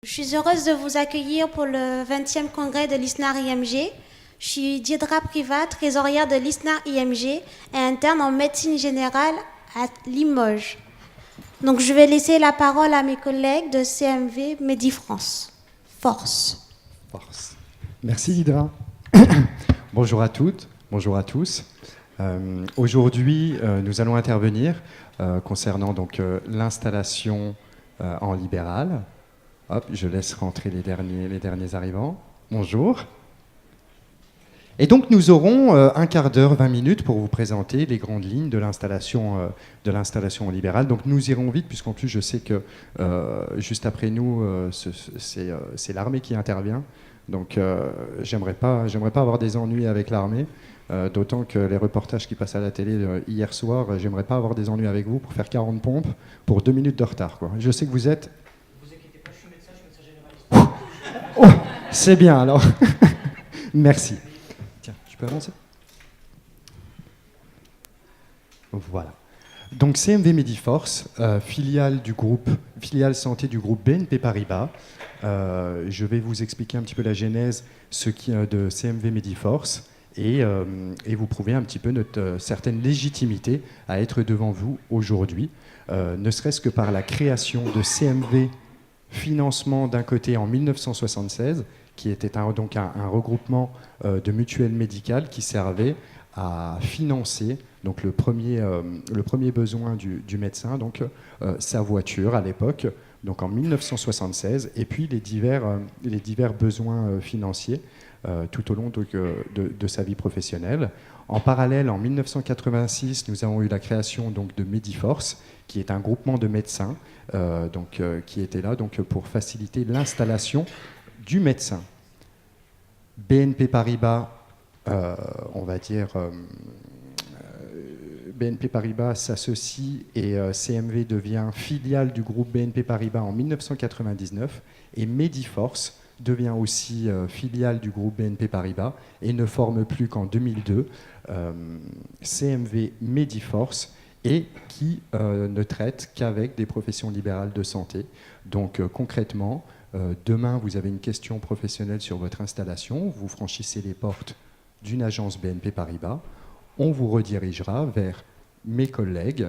Je suis heureuse de vous accueillir pour le 20e congrès de l'ISNAR-IMG. Je suis Diedra Privat, trésorière de l'ISNAR-IMG et interne en médecine générale à Limoges. Donc je vais laisser la parole à mes collègues de CMV Medifrance. Force. Merci Diedra. Bonjour à toutes, bonjour à tous. Aujourd'hui, nous allons intervenir concernant donc l'installation en libéral. Hop, je laisse rentrer les derniers arrivants. Bonjour. Et donc nous aurons un quart d'heure, 20 minutes pour vous présenter les grandes lignes de l'installation en libéral. Donc nous irons vite puisqu'en plus je sais que juste après nous, c'est l'armée qui intervient. Donc j'aimerais pas avoir des ennuis avec l'armée. D'autant que les reportages qui passent à la télé hier soir, j'aimerais pas avoir des ennuis avec vous pour faire 40 pompes pour 2 minutes de retard, quoi. Je sais que vous êtes... Oh, c'est bien alors. Merci. Tiens, je peux avancer ? Voilà. Donc CMV Mediforce, filiale santé du groupe BNP Paribas. Je vais vous expliquer un petit peu la genèse de CMV Mediforce et vous prouver un petit peu notre certaine légitimité à être devant vous aujourd'hui, ne serait-ce que par la création de CMV Financement d'un côté en 1976, qui était donc un regroupement de mutuelles médicales qui servait à financer donc le premier besoin du médecin, donc sa voiture à l'époque, donc en 1976, et puis les divers besoins financiers tout au long de sa vie professionnelle. En parallèle, en 1986, nous avons eu la création donc, de Mediforce, qui est un groupement de médecins qui était là donc, pour faciliter l'installation du médecin. BNP Paribas, BNP Paribas s'associe et CMV devient filiale du groupe BNP Paribas en 1999 et Mediforce devient aussi filiale du groupe BNP Paribas et ne forme plus qu'en 2002 CMV Mediforce et qui ne traite qu'avec des professions libérales de santé. Donc concrètement, demain vous avez une question professionnelle sur votre installation, vous franchissez les portes d'une agence BNP Paribas, on vous redirigera vers mes collègues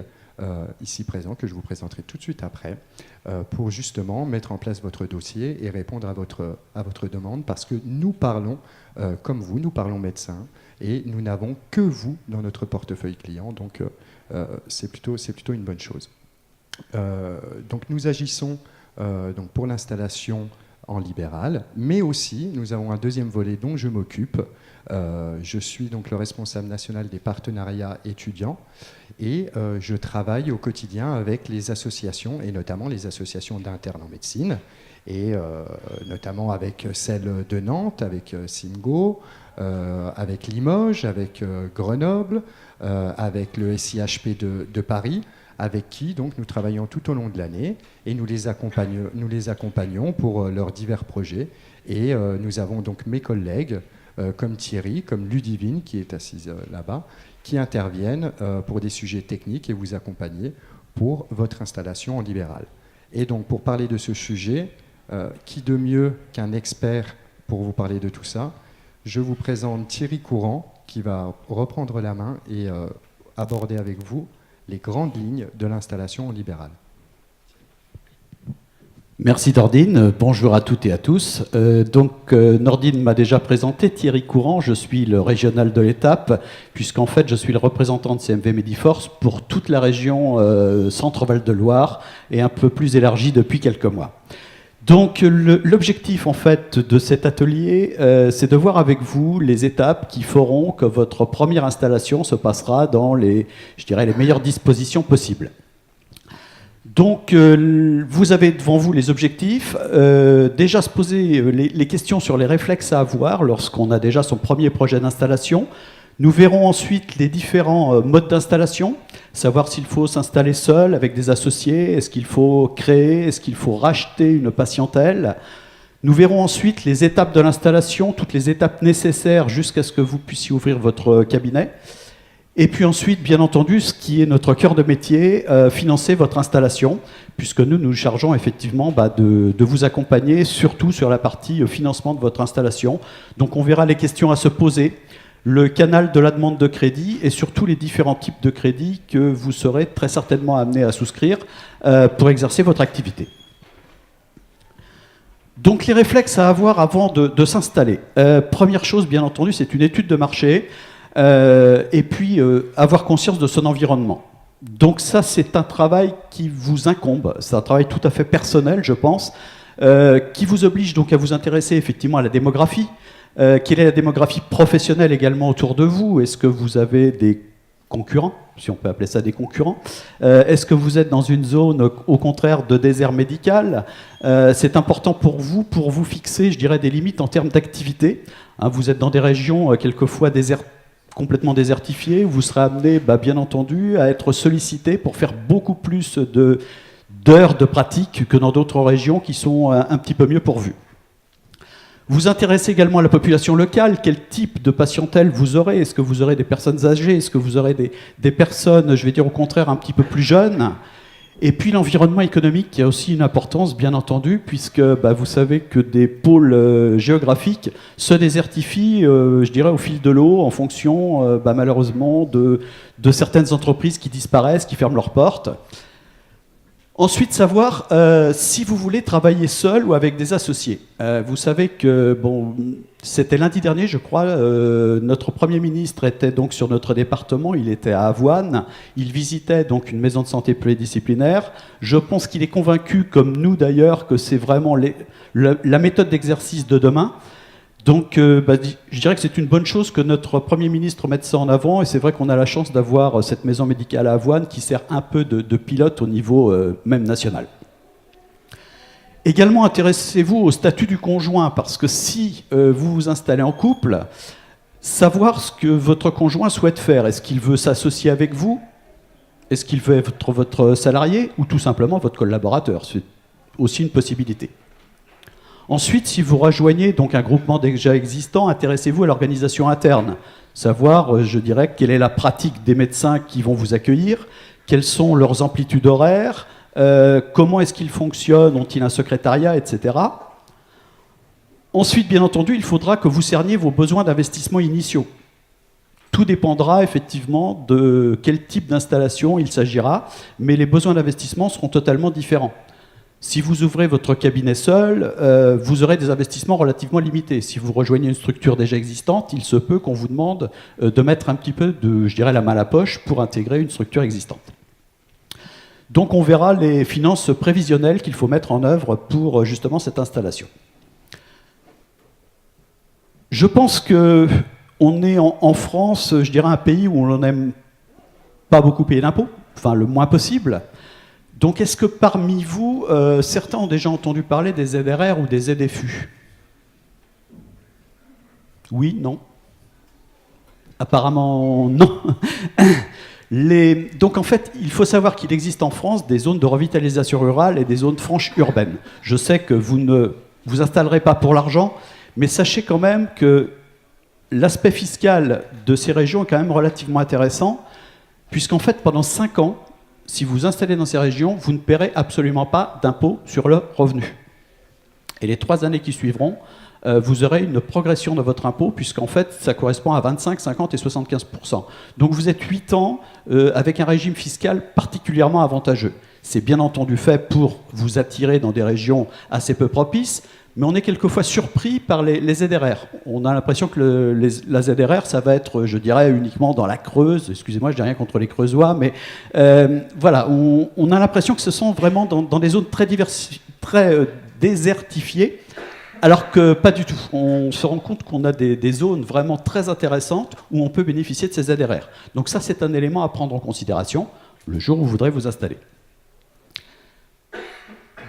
ici présents, que je vous présenterai tout de suite après, pour justement mettre en place votre dossier et répondre à votre demande, parce que nous parlons, comme vous, nous parlons médecins, et nous n'avons que vous dans notre portefeuille client, donc c'est plutôt une bonne chose. Donc nous agissons donc pour l'installation en libéral, mais aussi nous avons un deuxième volet dont je m'occupe. Je suis donc le responsable national des partenariats étudiants et je travaille au quotidien avec les associations et notamment les associations d'internes en médecine et notamment avec celle de Nantes, avec Simgo, avec Limoges, avec Grenoble, avec le SIHP de Paris, avec qui donc, nous travaillons tout au long de l'année et nous les accompagnons pour leurs divers projets. Et nous avons donc mes collègues, comme Thierry, comme Ludivine, qui est assise là-bas, qui interviennent pour des sujets techniques et vous accompagner pour votre installation en libéral. Et donc, pour parler de ce sujet, qui de mieux qu'un expert pour vous parler de tout ça ? Je vous présente Thierry Courant, qui va reprendre la main et aborder avec vous les grandes lignes de l'installation en libéral. Merci Nordine, bonjour à toutes et à tous. Nordine m'a déjà présenté, Thierry Courant, je suis le régional de l'étape, puisqu'en fait je suis le représentant de CMV Mediforce pour toute la région Centre-Val de Loire et un peu plus élargie depuis quelques mois. Donc l'objectif en fait de cet atelier, c'est de voir avec vous les étapes qui feront que votre première installation se passera dans les meilleures dispositions possibles. Donc vous avez devant vous les objectifs, déjà se poser les questions sur les réflexes à avoir lorsqu'on a déjà son premier projet d'installation. Nous verrons ensuite les différents modes d'installation, savoir s'il faut s'installer seul, avec des associés, est-ce qu'il faut créer, est-ce qu'il faut racheter une patientèle. Nous verrons ensuite les étapes de l'installation, toutes les étapes nécessaires jusqu'à ce que vous puissiez ouvrir votre cabinet. Et puis ensuite, bien entendu, ce qui est notre cœur de métier, financer votre installation, puisque nous nous chargeons effectivement de vous accompagner, surtout sur la partie financement de votre installation. Donc on verra les questions à se poser, le canal de la demande de crédit et surtout les différents types de crédits que vous serez très certainement amenés à souscrire pour exercer votre activité. Donc les réflexes à avoir avant de s'installer. Première chose, bien entendu, c'est une étude de marché. Et puis avoir conscience de son environnement. Donc ça, c'est un travail qui vous incombe, c'est un travail tout à fait personnel, je pense, qui vous oblige donc à vous intéresser effectivement à la démographie. Quelle est la démographie professionnelle également autour de vous? Est-ce que vous avez des concurrents, si on peut appeler ça des concurrents? Est-ce que vous êtes dans une zone, au contraire, de désert médical? C'est important pour vous fixer, je dirais, des limites en termes d'activité. Hein, vous êtes dans des régions quelquefois complètement désertifiées, où vous serez amené, bien entendu, à être sollicité pour faire beaucoup plus d'heures de pratique que dans d'autres régions qui sont un petit peu mieux pourvues. Vous intéressez également à la population locale. Quel type de patientèle vous aurez? Est-ce que vous aurez des personnes âgées? Est-ce que vous aurez des personnes, je vais dire au contraire, un petit peu plus jeunes? Et puis l'environnement économique qui a aussi une importance, bien entendu, puisque vous savez que des pôles géographiques se désertifient, je dirais, au fil de l'eau, en fonction, malheureusement, de certaines entreprises qui disparaissent, qui ferment leurs portes. Ensuite, savoir si vous voulez travailler seul ou avec des associés. Vous savez que, c'était lundi dernier, je crois, notre Premier ministre était donc sur notre département, il était à Avoine, il visitait donc une maison de santé pluridisciplinaire. Je pense qu'il est convaincu, comme nous d'ailleurs, que c'est vraiment la méthode d'exercice de demain. Donc, je dirais que c'est une bonne chose que notre Premier ministre mette ça en avant, et c'est vrai qu'on a la chance d'avoir cette maison médicale à Avoine qui sert un peu de pilote au niveau même national. Également, intéressez-vous au statut du conjoint, parce que si vous vous installez en couple, savoir ce que votre conjoint souhaite faire. Est-ce qu'il veut s'associer avec vous? Est-ce qu'il veut être votre salarié? Ou tout simplement votre collaborateur? C'est aussi une possibilité. Ensuite, si vous rejoignez donc un groupement déjà existant, intéressez-vous à l'organisation interne. Savoir, je dirais, quelle est la pratique des médecins qui vont vous accueillir, quelles sont leurs amplitudes horaires, comment est-ce qu'ils fonctionnent, ont-ils un secrétariat, etc. Ensuite, bien entendu, il faudra que vous cerniez vos besoins d'investissement initiaux. Tout dépendra effectivement de quel type d'installation il s'agira, mais les besoins d'investissement seront totalement différents. Si vous ouvrez votre cabinet seul, vous aurez des investissements relativement limités. Si vous rejoignez une structure déjà existante, il se peut qu'on vous demande de mettre un petit peu la main à la poche pour intégrer une structure existante. Donc on verra les finances prévisionnelles qu'il faut mettre en œuvre pour justement cette installation. Je pense qu'on est en France, je dirais, un pays où on n'aime pas beaucoup payer d'impôts, enfin le moins possible. Donc est-ce que parmi vous, certains ont déjà entendu parler des ZRR ou des ZFU? Oui, non? Apparemment non. Donc en fait, il faut savoir qu'il existe en France des zones de revitalisation rurale et des zones franches urbaines. Je sais que vous ne vous installerez pas pour l'argent, mais sachez quand même que l'aspect fiscal de ces régions est quand même relativement intéressant, puisqu'en fait, pendant 5 ans, si vous vous installez dans ces régions, vous ne paierez absolument pas d'impôt sur le revenu. Et les 3 années qui suivront, vous aurez une progression de votre impôt, puisqu'en fait, ça correspond à 25, 50 et 75%. Donc vous êtes 8 ans avec un régime fiscal particulièrement avantageux. C'est bien entendu fait pour vous attirer dans des régions assez peu propices, mais on est quelquefois surpris par les ZRR. On a l'impression que la ZRR, ça va être, je dirais, uniquement dans la Creuse. Excusez-moi, je n'ai rien contre les Creusois, mais voilà, on a l'impression que ce sont vraiment dans des zones très désertifiées, alors que pas du tout. On se rend compte qu'on a des zones vraiment très intéressantes où on peut bénéficier de ces ZRR. Donc ça, c'est un élément à prendre en considération le jour où vous voudrez vous installer.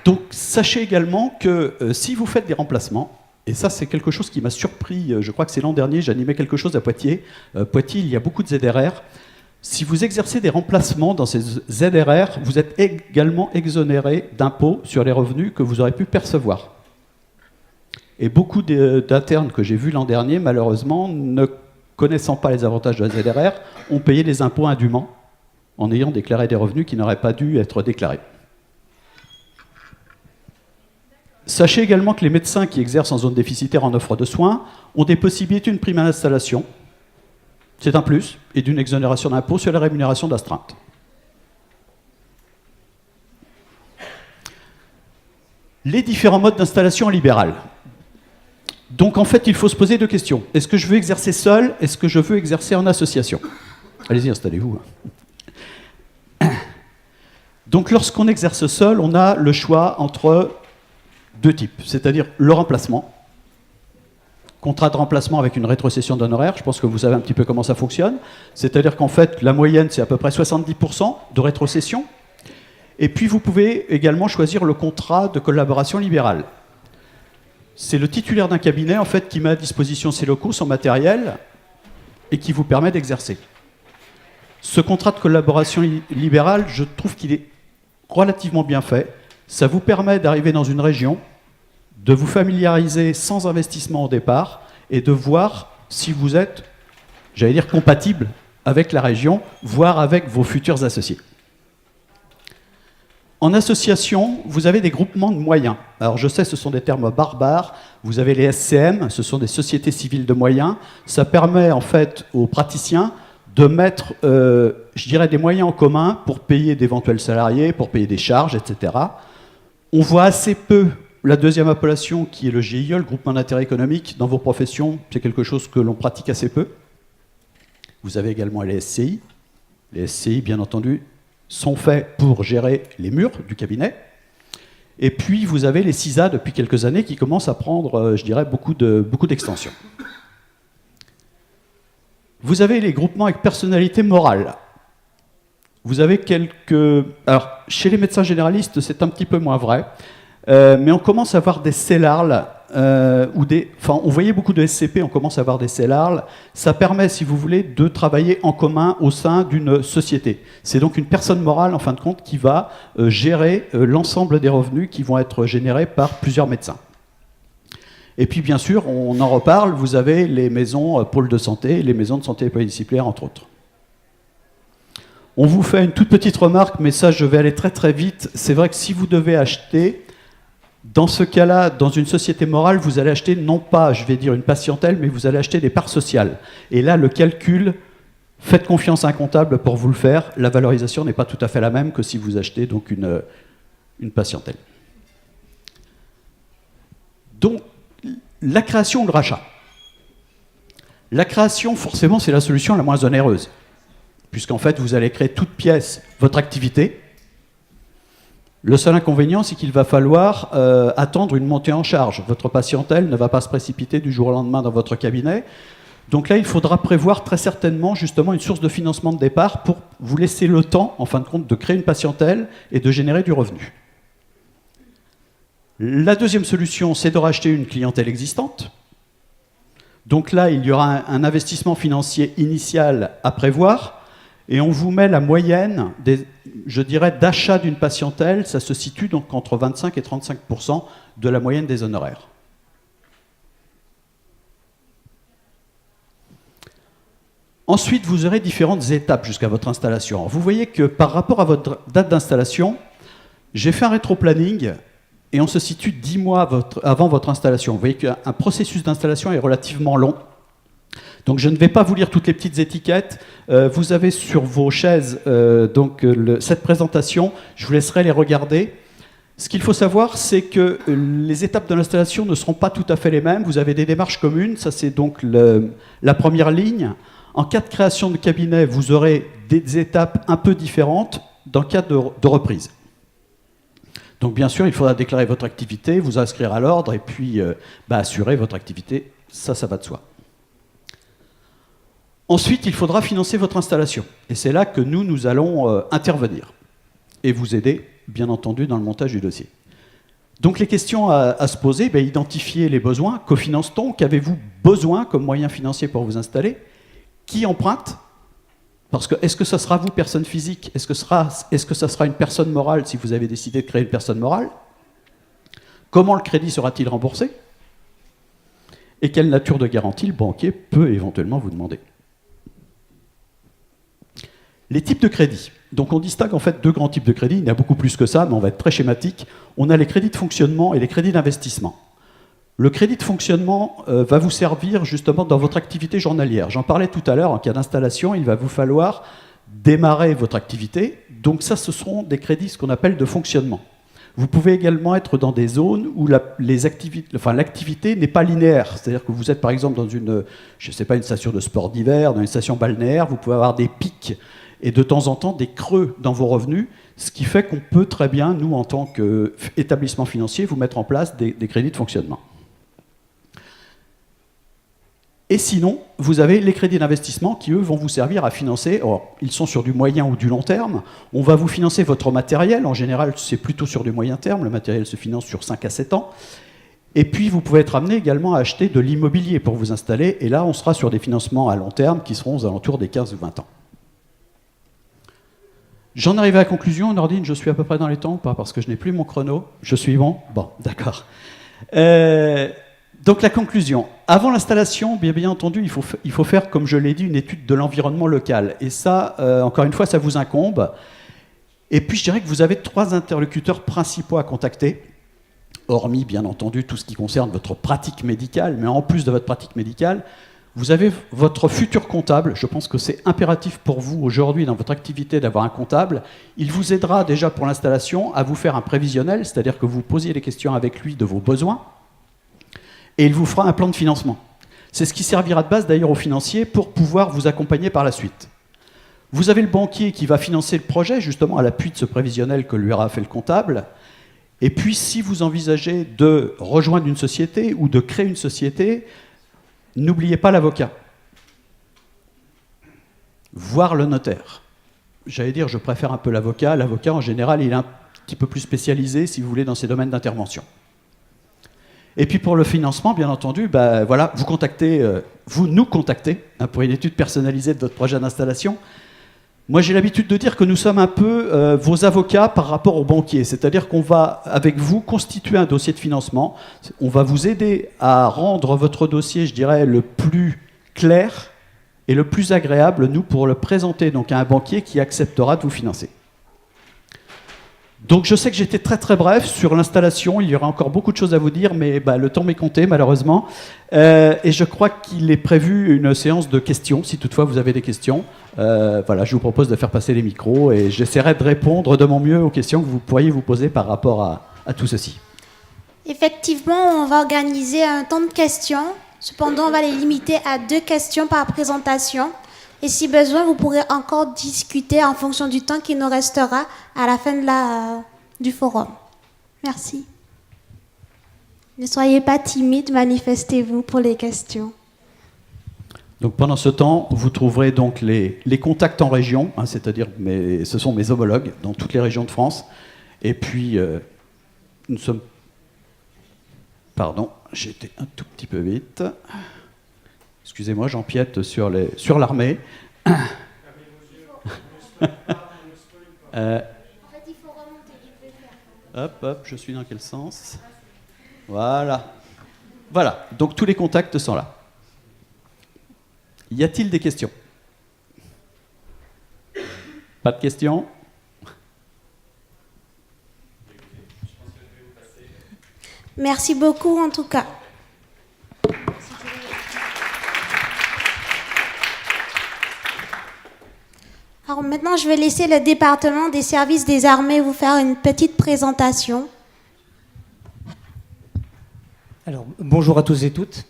Donc sachez également que si vous faites des remplacements, et ça c'est quelque chose qui m'a surpris, je crois que c'est l'an dernier, j'animais quelque chose à Poitiers. Poitiers, il y a beaucoup de ZRR. Si vous exercez des remplacements dans ces ZRR, vous êtes également exonéré d'impôts sur les revenus que vous aurez pu percevoir. Et beaucoup d'internes que j'ai vus l'an dernier, malheureusement, ne connaissant pas les avantages de la ZRR, ont payé les impôts indûment en ayant déclaré des revenus qui n'auraient pas dû être déclarés. Sachez également que les médecins qui exercent en zone déficitaire en offre de soins ont des possibilités d'une prime à l'installation, c'est un plus, et d'une exonération d'impôt sur la rémunération d'astreinte. Les différents modes d'installation libérale. Donc en fait, il faut se poser deux questions. Est-ce que je veux exercer seul? Est-ce que je veux exercer en association? Allez-y, installez-vous. Donc lorsqu'on exerce seul, on a le choix entre deux types, c'est-à-dire le remplacement, contrat de remplacement avec une rétrocession d'honoraires, je pense que vous savez un petit peu comment ça fonctionne, c'est-à-dire qu'en fait, la moyenne, c'est à peu près 70% de rétrocession, et puis vous pouvez également choisir le contrat de collaboration libérale. C'est le titulaire d'un cabinet, en fait, qui met à disposition ses locaux, son matériel, et qui vous permet d'exercer. Ce contrat de collaboration libérale, je trouve qu'il est relativement bien fait. Ça vous permet d'arriver dans une région, de vous familiariser sans investissement au départ, et de voir si vous êtes, j'allais dire, compatible avec la région, voire avec vos futurs associés. En association, vous avez des groupements de moyens. Alors je sais, ce sont des termes barbares. Vous avez les SCM, ce sont des sociétés civiles de moyens. Ça permet en fait aux praticiens de mettre, je dirais, des moyens en commun pour payer d'éventuels salariés, pour payer des charges, etc. On voit assez peu la deuxième appellation qui est le GIE, le groupement d'intérêt économique. Dans vos professions, c'est quelque chose que l'on pratique assez peu. Vous avez également les SCI. Les SCI, bien entendu, sont faits pour gérer les murs du cabinet. Et puis, vous avez les CISA depuis quelques années qui commencent à prendre, je dirais, beaucoup d'extensions. Vous avez les groupements avec personnalité morale. Vous avez quelques... Alors, chez les médecins généralistes, c'est un petit peu moins vrai, mais on commence à avoir des CELARL, Enfin, on voyait beaucoup de SCP, on commence à avoir des CELARL. Ça permet, si vous voulez, de travailler en commun au sein d'une société. C'est donc une personne morale, en fin de compte, qui va gérer l'ensemble des revenus qui vont être générés par plusieurs médecins. Et puis, bien sûr, on en reparle, vous avez les maisons pôles de santé, les maisons de santé pluridisciplinaires, entre autres. On vous fait une toute petite remarque, mais ça, je vais aller très très vite. C'est vrai que si vous devez acheter, dans ce cas-là, dans une société morale, vous allez acheter non pas, je vais dire, une patientèle, mais vous allez acheter des parts sociales. Et là, le calcul, faites confiance à un comptable pour vous le faire. La valorisation n'est pas tout à fait la même que si vous achetez donc une patientèle. Donc, la création ou le rachat. La création, forcément, c'est la solution la moins onéreuse, puisqu'en fait, vous allez créer toute pièce votre activité. Le seul inconvénient, c'est qu'il va falloir attendre une montée en charge. Votre patientèle ne va pas se précipiter du jour au lendemain dans votre cabinet. Donc là, il faudra prévoir très certainement justement une source de financement de départ pour vous laisser le temps, en fin de compte, de créer une patientèle et de générer du revenu. La deuxième solution, c'est de racheter une clientèle existante. Donc là, il y aura un investissement financier initial à prévoir. Et on vous met la moyenne, je dirais, d'achat d'une patientèle, ça se situe donc entre 25 et 35% de la moyenne des honoraires. Ensuite, vous aurez différentes étapes jusqu'à votre installation. Alors, vous voyez que par rapport à votre date d'installation, j'ai fait un rétro-planning et on se situe 10 mois avant votre installation. Vous voyez qu'un processus d'installation est relativement long. Donc je ne vais pas vous lire toutes les petites étiquettes. Vous avez sur vos chaises cette présentation. Je vous laisserai les regarder. Ce qu'il faut savoir, c'est que les étapes de l'installation ne seront pas tout à fait les mêmes. Vous avez des démarches communes. Ça, c'est donc la première ligne. En cas de création de cabinet, vous aurez des étapes un peu différentes dans le cas de reprise. Donc bien sûr, il faudra déclarer votre activité, vous inscrire à l'ordre et puis assurer votre activité. Ça va de soi. Ensuite, il faudra financer votre installation. Et c'est là que nous allons intervenir et vous aider, bien entendu, dans le montage du dossier. Donc les questions à se poser, identifier les besoins. Cofinance-t-on? Qu'avez-vous besoin comme moyen financier pour vous installer? Qui emprunte? Parce que est-ce que ça sera vous, personne physique? Est-ce que ça sera une personne morale si vous avez décidé de créer une personne morale? Comment le crédit sera-t-il remboursé? Et quelle nature de garantie le banquier peut éventuellement vous demander? Les types de crédits. Donc on distingue en fait deux grands types de crédits. Il y a beaucoup plus que ça, mais on va être très schématique. On a les crédits de fonctionnement et les crédits d'investissement. Le crédit de fonctionnement va vous servir justement dans votre activité journalière. J'en parlais tout à l'heure, en cas d'installation, il va vous falloir démarrer votre activité. Donc ça, ce seront des crédits, ce qu'on appelle de fonctionnement. Vous pouvez également être dans des zones où l'activité n'est pas linéaire. C'est-à-dire que vous êtes par exemple dans une station de sport d'hiver, dans une station balnéaire, vous pouvez avoir des pics et de temps en temps des creux dans vos revenus, ce qui fait qu'on peut très bien, nous en tant qu'établissement financier, vous mettre en place des crédits de fonctionnement. Et sinon, vous avez les crédits d'investissement qui, eux, vont vous servir à financer. Or, ils sont sur du moyen ou du long terme. On va vous financer votre matériel. En général, c'est plutôt sur du moyen terme. Le matériel se finance sur 5 à 7 ans. Et puis, vous pouvez être amené également à acheter de l'immobilier pour vous installer. Et là, on sera sur des financements à long terme qui seront aux alentours des 15 ou 20 ans. J'en arrive à la conclusion. Nordine, je suis à peu près dans les temps ou pas? Parce que je n'ai plus mon chrono. Je suis bon? Bon, d'accord. Donc la conclusion, avant l'installation, bien entendu, il faut faire, comme je l'ai dit, une étude de l'environnement local. Et ça, encore une fois, ça vous incombe. Et puis je dirais que vous avez 3 interlocuteurs principaux à contacter, hormis bien entendu tout ce qui concerne votre pratique médicale, mais en plus de votre pratique médicale, vous avez votre futur comptable. Je pense que c'est impératif pour vous aujourd'hui dans votre activité d'avoir un comptable. Il vous aidera déjà pour l'installation à vous faire un prévisionnel, c'est-à-dire que vous posiez les questions avec lui de vos besoins, et il vous fera un plan de financement. C'est ce qui servira de base d'ailleurs aux financiers pour pouvoir vous accompagner par la suite. Vous avez le banquier qui va financer le projet, justement à l'appui de ce prévisionnel que lui aura fait le comptable. Et puis, si vous envisagez de rejoindre une société ou de créer une société, n'oubliez pas l'avocat. Voir le notaire. J'allais dire, je préfère un peu l'avocat. L'avocat, en général, il est un petit peu plus spécialisé, si vous voulez, dans ses domaines d'intervention. Et puis pour le financement, bien entendu, voilà, vous nous contactez pour une étude personnalisée de votre projet d'installation. Moi, j'ai l'habitude de dire que nous sommes un peu vos avocats par rapport aux banquiers. C'est-à-dire qu'on va, avec vous, constituer un dossier de financement. On va vous aider à rendre votre dossier, je dirais, le plus clair et le plus agréable, nous, pour le présenter donc, à un banquier qui acceptera de vous financer. Donc je sais que j'étais très très bref sur l'installation, il y aura encore beaucoup de choses à vous dire, mais le temps m'est compté malheureusement. Et je crois qu'il est prévu une séance de questions, si toutefois vous avez des questions. Voilà, je vous propose de faire passer les micros et j'essaierai de répondre de mon mieux aux questions que vous pourriez vous poser par rapport à tout ceci. Effectivement, on va organiser un temps de questions. Cependant, on va les limiter à 2 questions par présentation. Et si besoin, vous pourrez encore discuter en fonction du temps qui nous restera à la fin du forum. Merci. Ne soyez pas timide, manifestez-vous pour les questions. Donc pendant ce temps, vous trouverez donc les contacts en région, c'est-à-dire ce sont mes homologues dans toutes les régions de France. Et puis, nous sommes... Pardon, j'étais un tout petit peu vite. Excusez-moi, j'empiète sur l'armée. En fait, il faut remonter, tu peux faire. Hop, je suis dans quel sens? Voilà. Voilà, donc tous les contacts sont là. Y a-t-il des questions? Pas de questions? Merci beaucoup en tout cas. Alors maintenant, je vais laisser le département des services des armées vous faire une petite présentation. Alors, bonjour à tous et toutes.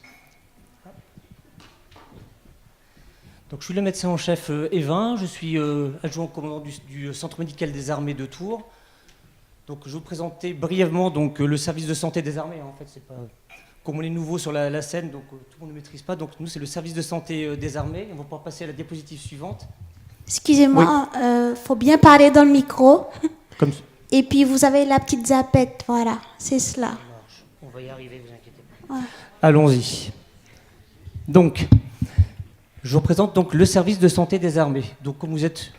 Donc, je suis le médecin en chef Evin, je suis adjoint au commandant du centre médical des armées de Tours. Donc, je vais vous présenter brièvement donc, le service de santé des armées. En fait, c'est pas comme on est nouveau sur la scène, donc tout le monde ne maîtrise pas. Donc, nous, c'est le service de santé des armées. On va pouvoir passer à la diapositive suivante. Excusez-moi, faut bien parler dans le micro. Comme... Et puis, vous avez la petite zapette, voilà, c'est cela. On va y arriver, vous inquiétez pas. Ouais. Allons-y. Donc, je vous présente donc le service de santé des armées. Donc, comme vous êtes...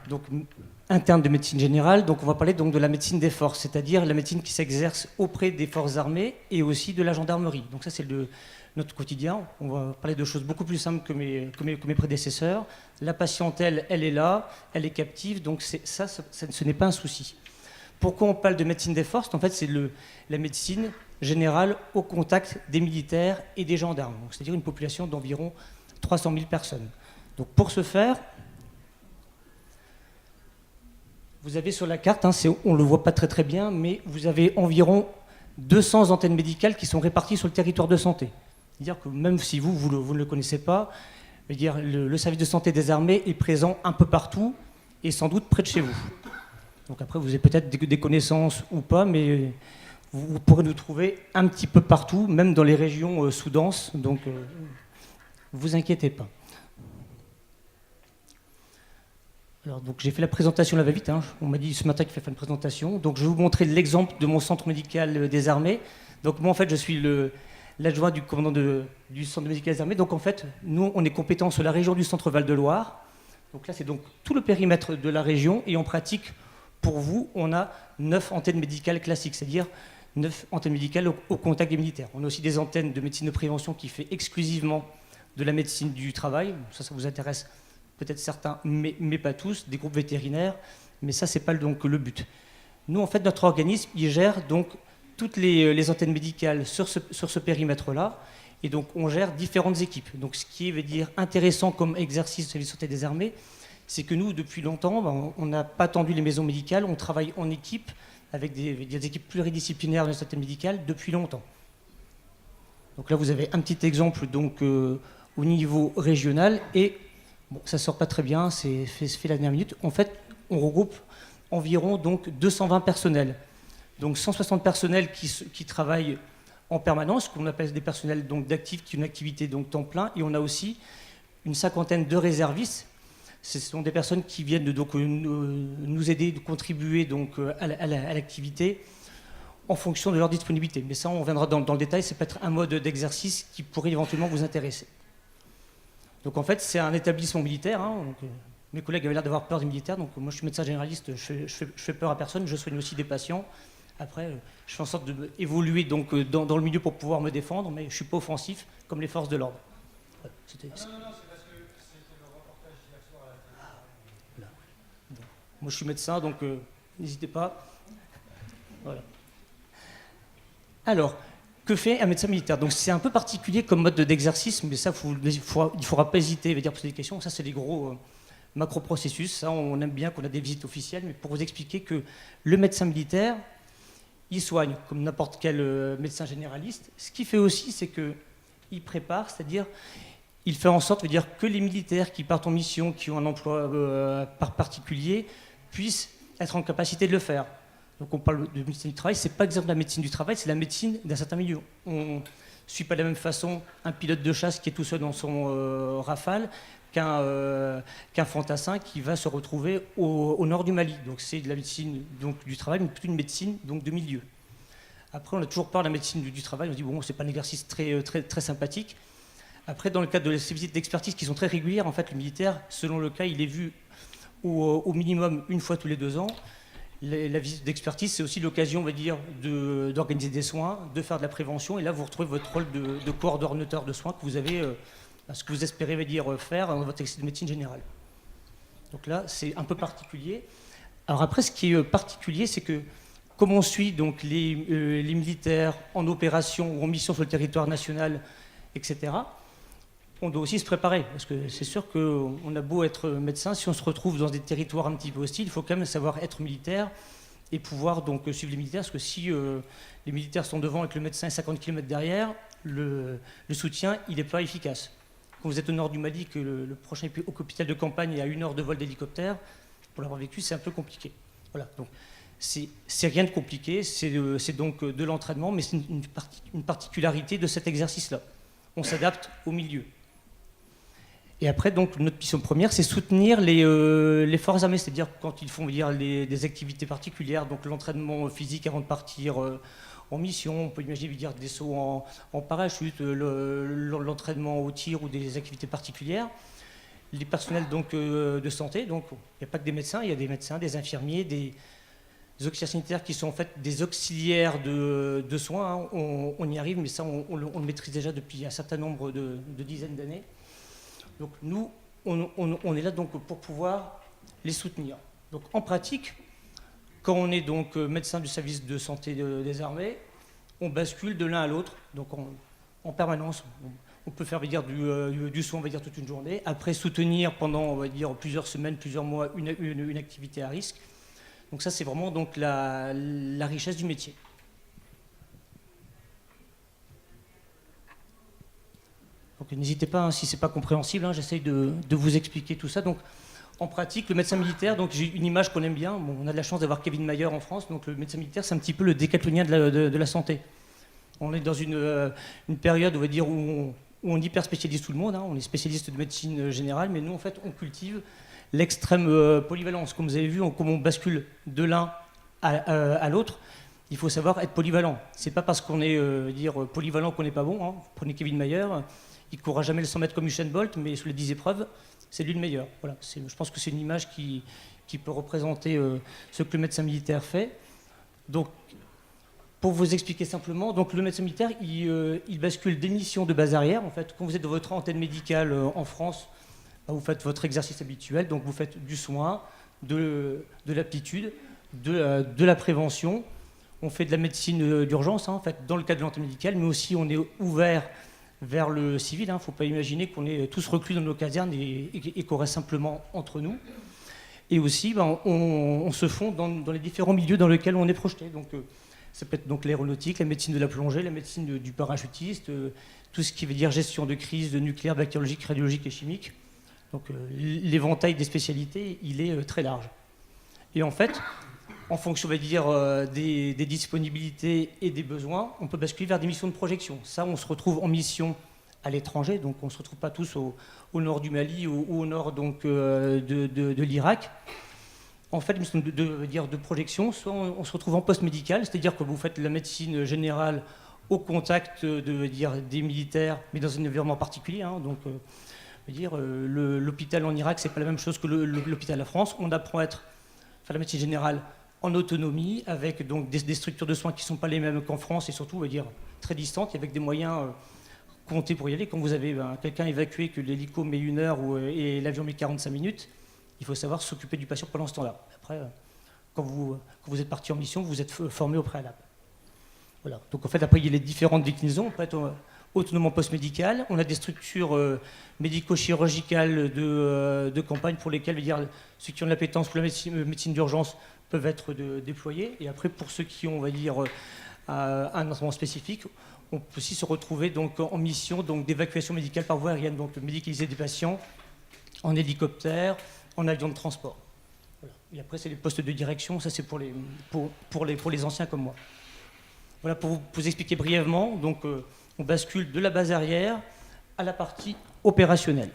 Donc, interne de médecine générale. Donc on va parler donc de la médecine des forces, c'est-à-dire la médecine qui s'exerce auprès des forces armées et aussi de la gendarmerie. Donc ça c'est notre quotidien. On va parler de choses beaucoup plus simples que mes prédécesseurs. La patientèle, elle est là, elle est captive, donc ce n'est pas un souci. Pourquoi on parle de médecine des forces? En fait, c'est la médecine générale au contact des militaires et des gendarmes, c'est-à-dire une population d'environ 300 000 personnes. Donc pour ce faire, vous avez sur la carte, on ne le voit pas très bien, mais vous avez environ 200 antennes médicales qui sont réparties sur le territoire de santé. C'est-à-dire que même si vous ne le connaissez pas, le service de santé des armées est présent un peu partout et sans doute près de chez vous. Donc après, vous avez peut-être des connaissances ou pas, mais vous pourrez nous trouver un petit peu partout, même dans les régions sous-denses, donc ne vous inquiétez pas. Alors, donc, j'ai fait la présentation, là va vite, on m'a dit ce matin qu'il fallait faire une présentation. Donc je vais vous montrer l'exemple de mon centre médical des armées. Donc moi en fait je suis l'adjoint du commandant du centre médical des armées. Donc en fait, nous on est compétents sur la région du centre Val-de-Loire. Donc là c'est donc tout le périmètre de la région et en pratique, pour vous, on a 9 antennes médicales classiques, c'est-à-dire 9 antennes médicales au contact des militaires. On a aussi des antennes de médecine de prévention qui fait exclusivement de la médecine du travail. Ça vous intéresse peut-être certains, mais pas tous, des groupes vétérinaires, mais ça, c'est pas donc le but. Nous, en fait, notre organisme, il gère donc toutes les antennes médicales sur ce périmètre-là, et donc on gère différentes équipes. Donc ce qui veut dire intéressant comme exercice de la santé des armées, c'est que nous, depuis longtemps, on n'a pas tendu les maisons médicales, on travaille en équipe, avec des équipes pluridisciplinaires de la santé médicale depuis longtemps. Donc là, vous avez un petit exemple donc, au niveau régional, et bon, ça ne sort pas très bien, c'est fait la dernière minute. En fait, on regroupe environ donc 220 personnels. Donc 160 personnels qui travaillent en permanence, qu'on appelle des personnels d'actifs qui ont une activité donc temps plein, et on a aussi une cinquantaine de réservistes. Ce sont des personnes qui viennent donc nous aider, de contribuer donc à l'activité en fonction de leur disponibilité. Mais ça, on reviendra dans le détail, c'est peut-être un mode d'exercice qui pourrait éventuellement vous intéresser. Donc en fait, c'est un établissement militaire. Donc, mes collègues avaient l'air d'avoir peur des militaires, donc moi je suis médecin généraliste, je fais peur à personne, je soigne aussi des patients. Après, je fais en sorte d'évoluer donc, dans le milieu pour pouvoir me défendre, mais je ne suis pas offensif comme les forces de l'ordre. Non, c'est parce que c'était le reportage hier soir à la télé. Bon. Moi je suis médecin, donc n'hésitez pas. Voilà. Alors, que fait un médecin militaire? Donc c'est un peu particulier comme mode d'exercice, mais ça, il ne faudra pas hésiter à poser des questions. Ça, c'est des gros macro-processus. Ça, on aime bien qu'on a des visites officielles, mais pour vous expliquer que le médecin militaire, il soigne comme n'importe quel médecin généraliste. Ce qu'il fait aussi, c'est qu'il prépare, c'est-à-dire il fait en sorte que les militaires qui partent en mission, qui ont un emploi particulier, puissent être en capacité de le faire. Donc on parle de médecine du travail, c'est pas exactement la médecine du travail, c'est la médecine d'un certain milieu. On ne suit pas de la même façon un pilote de chasse qui est tout seul dans son rafale qu'un fantassin qui va se retrouver au nord du Mali. Donc c'est de la médecine donc, du travail, mais plutôt une médecine donc, de milieu. Après, on a toujours peur de la médecine du travail, on se dit bon, c'est pas un exercice très sympathique. Après, dans le cadre de ces visites d'expertise qui sont très régulières, en fait, le militaire, selon le cas, il est vu au minimum une fois tous les 2 ans. La visite d'expertise, c'est aussi l'occasion, on va dire, d'organiser des soins, de faire de la prévention. Et là, vous retrouvez votre rôle de coordonnateur de soins que vous avez, ce que vous espérez faire dans votre exercice de médecine générale. Donc là, c'est un peu particulier. Alors après, ce qui est particulier, c'est que comme on suit donc les militaires en opération ou en mission sur le territoire national, etc., on doit aussi se préparer, parce que c'est sûr qu'on a beau être médecin, si on se retrouve dans des territoires un petit peu hostiles, il faut quand même savoir être militaire et pouvoir donc suivre les militaires, parce que si les militaires sont devant et que le médecin est 50 km derrière, le soutien, il n'est pas efficace. Quand vous êtes au nord du Mali, que le prochain hôpital de campagne est à 1 heure de vol d'hélicoptère, pour l'avoir vécu, c'est un peu compliqué. Voilà, donc c'est rien de compliqué, c'est donc de l'entraînement, mais c'est une particularité de cet exercice-là. On s'adapte au milieu. Et après, donc, notre mission première, c'est soutenir les forces armées, c'est-à-dire quand ils font des activités particulières, donc l'entraînement physique avant de partir en mission, on peut imaginer des sauts en parachute, l'entraînement au tir ou des activités particulières, les personnels donc, de santé. Donc, il n'y a pas que des médecins, il y a des médecins, des infirmiers, des auxiliaires sanitaires qui sont en fait des auxiliaires de soins. Hein. On y arrive, mais ça, on le maîtrise déjà depuis un certain nombre de dizaines d'années. Donc, nous, on est là donc, pour pouvoir les soutenir. Donc, en pratique, quand on est donc médecin du service de santé des armées, on bascule de l'un à l'autre, donc en permanence. On peut faire du soin, on va dire, toute une journée. Après, soutenir pendant, on va dire, plusieurs semaines, plusieurs mois, une activité à risque. Donc ça, c'est vraiment donc, la richesse du métier. Donc n'hésitez pas, hein, si ce n'est pas compréhensible, hein, j'essaye de vous expliquer tout ça. Donc, en pratique, le médecin militaire, donc j'ai une image qu'on aime bien. Bon, on a de la chance d'avoir Kevin Mayer en France. Donc le médecin militaire, c'est un petit peu le décathlonien de la santé. On est dans une période, on va dire, où on hyper spécialise tout le monde. Hein. On est spécialiste de médecine générale, mais nous, en fait, on cultive l'extrême polyvalence. Comme vous avez vu, comme on bascule de l'un à l'autre, il faut savoir être polyvalent. C'est pas parce qu'on est polyvalent qu'on n'est pas bon. Hein. Prenez Kevin Mayer, il ne courra jamais le 100 mètres comme Usain Bolt, mais sur les 10 épreuves, c'est lui le meilleur. Voilà. Je pense que c'est une image qui peut représenter ce que le médecin militaire fait. Donc, pour vous expliquer simplement, donc le médecin militaire, il bascule des missions de base arrière. En fait, quand vous êtes dans votre antenne médicale en France, vous faites votre exercice habituel, donc vous faites du soin, de l'aptitude, de la prévention. On fait de la médecine d'urgence, hein, en fait, dans le cadre de l'antenne médicale, mais aussi on est ouvert vers le civil. Il ne faut pas imaginer qu'on est tous reclus dans nos casernes et qu'on reste simplement entre nous. Et aussi, on se fond dans les différents milieux dans lesquels on est projeté. Donc, ça peut être donc l'aéronautique, la médecine de la plongée, la médecine du parachutiste, tout ce qui veut dire gestion de crise, de nucléaire, bactériologique, radiologique et chimique. Donc l'éventail des spécialités, il est très large. Et en fait, en fonction, on va dire, des disponibilités et des besoins, on peut basculer vers des missions de projection. Ça, on se retrouve en mission à l'étranger, donc on ne se retrouve pas tous au nord du Mali ou au nord donc, de l'Irak. En fait, mission de projection, soit on se retrouve en poste médical, c'est-à-dire que vous faites la médecine générale au contact des militaires, mais dans un environnement particulier. Hein, donc, l'hôpital en Irak, c'est pas la même chose que l'hôpital en France. On apprend à faire la médecine générale en autonomie, avec donc des structures de soins qui ne sont pas les mêmes qu'en France et surtout, on va dire, très distantes, et avec des moyens comptés pour y aller. Quand vous avez quelqu'un évacué, que l'hélico met 1 heure et l'avion met 45 minutes, il faut savoir s'occuper du patient pendant ce temps-là. Après, quand vous êtes parti en mission, vous êtes formé au préalable. Voilà. Donc en fait, après, il y a les différentes déclinaisons. On peut être autonome en post-médical. On a des structures médico-chirurgicales de campagne pour lesquelles, ceux qui ont de l'appétence pour la médecine d'urgence peuvent être déployés. Et après, pour ceux qui ont, on va dire, un enseignement spécifique, on peut aussi se retrouver donc, en mission d'évacuation médicale par voie aérienne, donc médicaliser des patients en hélicoptère, en avion de transport. Voilà. Et après, c'est les postes de direction, ça c'est pour les anciens comme moi. Voilà, pour vous expliquer brièvement, donc, on bascule de la base arrière à la partie opérationnelle.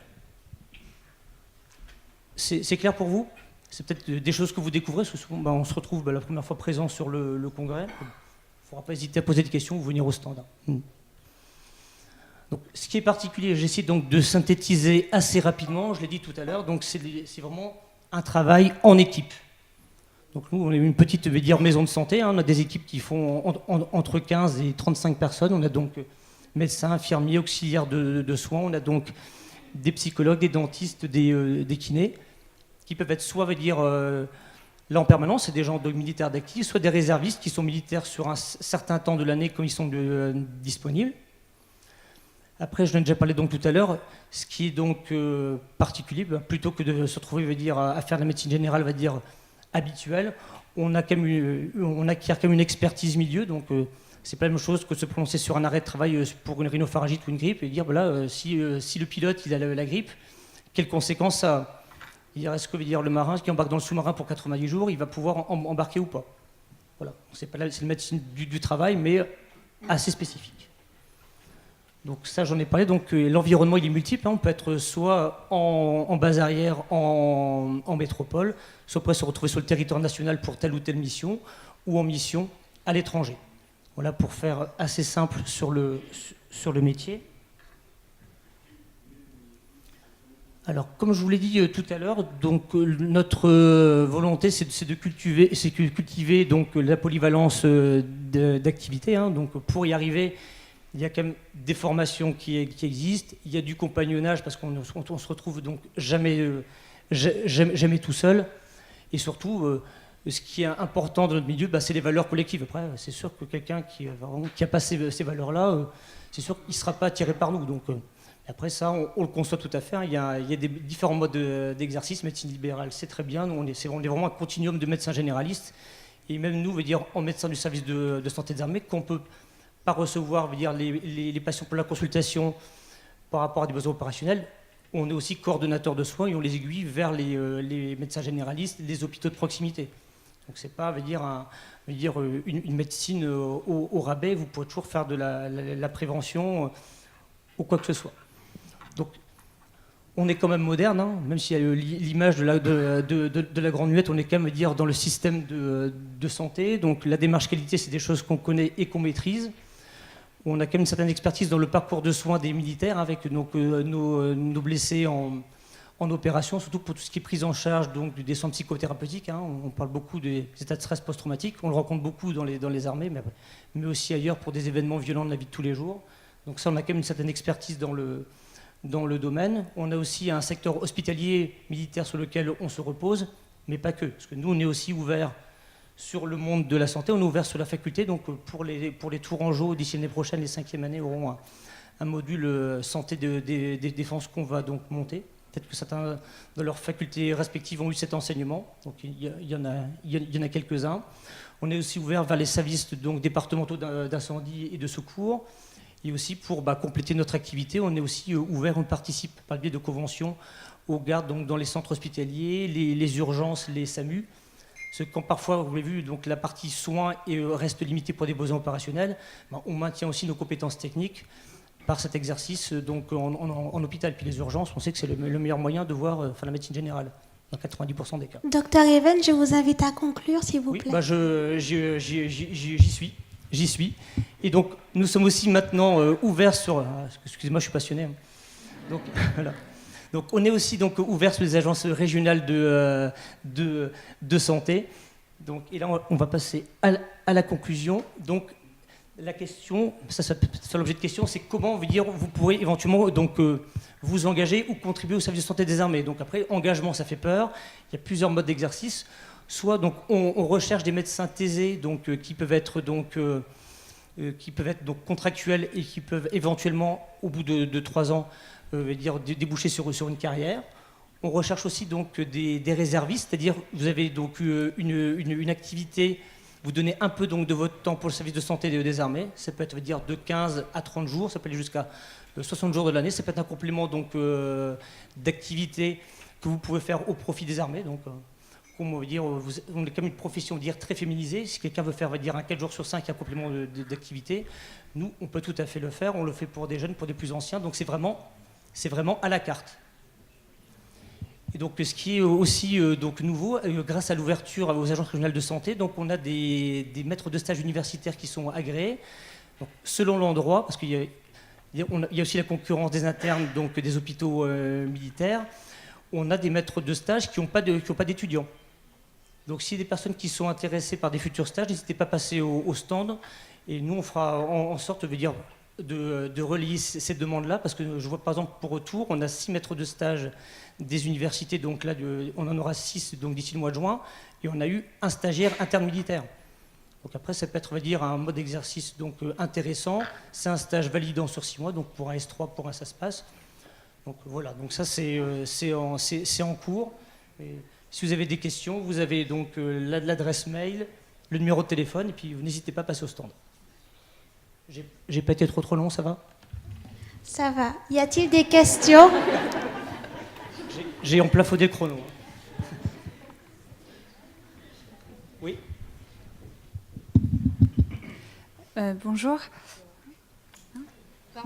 C'est clair pour vous? C'est peut-être des choses que vous découvrez, parce que souvent, on se retrouve la première fois présent sur le congrès. Il ne faudra pas hésiter à poser des questions ou venir au stand. Donc, ce qui est particulier, j'essaie donc de synthétiser assez rapidement, je l'ai dit tout à l'heure, donc c'est vraiment un travail en équipe. Donc nous, on est une petite maison de santé, hein, on a des équipes qui font entre 15 et 35 personnes, on a donc médecins, infirmiers, auxiliaires de soins, on a donc des psychologues, des dentistes, des kinés, qui peuvent être soit là en permanence, c'est des gens militaires d'actifs, soit des réservistes qui sont militaires sur un certain temps de l'année quand ils sont disponibles. Après, je l'ai déjà parlé donc tout à l'heure, ce qui est donc particulier, plutôt que de se retrouver à faire de la médecine générale habituelle, on acquiert quand même une expertise milieu, donc c'est pas la même chose que de se prononcer sur un arrêt de travail pour une rhinopharyngite ou une grippe et dire si le pilote il a la grippe, quelles conséquences ça a? Est-ce que le marin qui embarque dans le sous-marin pour 90 jours, il va pouvoir embarquer ou pas? Voilà, c'est la médecine du travail, mais assez spécifique. Donc ça, j'en ai parlé. Donc l'environnement, il est multiple. Hein. On peut être soit en base arrière, en métropole, soit on peut se retrouver sur le territoire national pour telle ou telle mission, ou en mission à l'étranger. Voilà, pour faire assez simple sur le métier. Alors, comme je vous l'ai dit tout à l'heure, donc notre volonté, c'est de cultiver donc la polyvalence d'activités. Hein. Donc, pour y arriver, il y a quand même des formations qui existent. Il y a du compagnonnage parce qu'on se retrouve donc jamais tout seul. Et surtout, ce qui est important dans notre milieu, c'est les valeurs collectives. Après, c'est sûr que quelqu'un qui a pas ces valeurs-là, c'est sûr qu'il ne sera pas attiré par nous. Donc, après ça, on le conçoit tout à fait. Hein. Il y a des différents modes d'exercice. Médecine libérale, c'est très bien. Nous, on est vraiment un continuum de médecins généralistes. Et même nous, en médecin du service de santé des armées, qu'on ne peut pas recevoir les patients pour la consultation par rapport à des besoins opérationnels, on est aussi coordonnateur de soins et on les aiguille vers les médecins généralistes, les hôpitaux de proximité. Donc c'est pas une médecine au rabais. Vous pouvez toujours faire de la prévention ou quoi que ce soit. Donc, on est quand même moderne, hein, même s'il y a l'image de la grande muette, on est quand même dans le système de santé. Donc, la démarche qualité, c'est des choses qu'on connaît et qu'on maîtrise. On a quand même une certaine expertise dans le parcours de soins des militaires, avec nos blessés en opération, surtout pour tout ce qui est prise en charge donc, des soins psychothérapeutiques. Hein. On parle beaucoup des états de stress post-traumatique. On le rencontre beaucoup dans les armées, mais aussi ailleurs pour des événements violents de la vie de tous les jours. Donc ça, on a quand même une certaine expertise dans le domaine. On a aussi un secteur hospitalier militaire sur lequel on se repose, mais pas que. Parce que nous, on est aussi ouvert sur le monde de la santé, on est ouvert sur la faculté. Donc pour les Tourangeaux, d'ici l'année prochaine, les 5e années auront un module santé des défenses qu'on va donc monter. Peut-être que certains de leurs facultés respectives ont eu cet enseignement. Donc il y en a quelques-uns. On est aussi ouvert vers les services donc, départementaux d'incendie et de secours. Et aussi pour compléter notre activité, on est aussi ouvert, on participe par le biais de conventions aux gardes donc, dans les centres hospitaliers, les urgences, les SAMU. Parce que quand parfois, vous l'avez vu, donc, la partie soins reste limitée pour des besoins opérationnels, on maintient aussi nos compétences techniques par cet exercice donc, en hôpital. Puis les urgences, on sait que c'est le meilleur moyen de voir la médecine générale, dans 90% des cas. Docteur Even, je vous invite à conclure, s'il vous plaît. J'y suis. Et donc, nous sommes aussi maintenant ouverts sur... excusez-moi, je suis passionné. Hein. Donc, voilà. Donc, on est aussi donc, ouverts sur les agences régionales de santé. Donc, et là, on va passer à la conclusion. Donc, la question, ça peut faire l'objet de questions, c'est comment vous pourrez éventuellement donc, vous engager ou contribuer au service de santé des armées. Donc, après, engagement, ça fait peur. Il y a plusieurs modes d'exercice. Soit donc, on recherche des médecins thésés donc, qui peuvent être donc contractuels et qui peuvent éventuellement, au bout de 3 ans, déboucher sur une carrière. On recherche aussi donc, des réservistes, c'est-à-dire vous avez donc, une activité, vous donnez un peu donc, de votre temps pour le service de santé des armées. Ça peut être de 15 à 30 jours, ça peut aller jusqu'à 60 jours de l'année. Ça peut être un complément donc, d'activité que vous pouvez faire au profit des armées. Donc, on est quand même une profession très féminisée. Si quelqu'un veut faire un 4 jours sur 5 un complément d'activité, nous, on peut tout à fait le faire. On le fait pour des jeunes, pour des plus anciens. Donc c'est vraiment à la carte. Et donc ce qui est aussi donc nouveau, grâce à l'ouverture aux agences régionales de santé, donc on a des maîtres de stage universitaires qui sont agréés, donc, selon l'endroit, parce qu'il y a aussi la concurrence des internes, donc des hôpitaux militaires. On a des maîtres de stage qui n'ont pas d'étudiants. Donc s'il y a des personnes qui sont intéressées par des futurs stages, n'hésitez pas à passer au stand. Et nous, on fera en sorte de relayer ces demandes-là. Parce que je vois par exemple pour retour, on a 6 maîtres de stage des universités. Donc là, on en aura 6 donc, d'ici le mois de juin. Et on a eu un stagiaire interne militaire. Donc après, ça peut être un mode d'exercice donc, intéressant. C'est un stage validant sur 6 mois. Donc pour un S3, pour un ça se passe. Donc voilà, donc ça c'est en cours. Et si vous avez des questions, vous avez donc l'adresse mail, le numéro de téléphone, et puis n'hésitez pas à passer au stand. J'ai pas été trop long, ça va? Ça va. Y a-t-il des questions? J'ai emplafonné le chrono. Oui. Bonjour.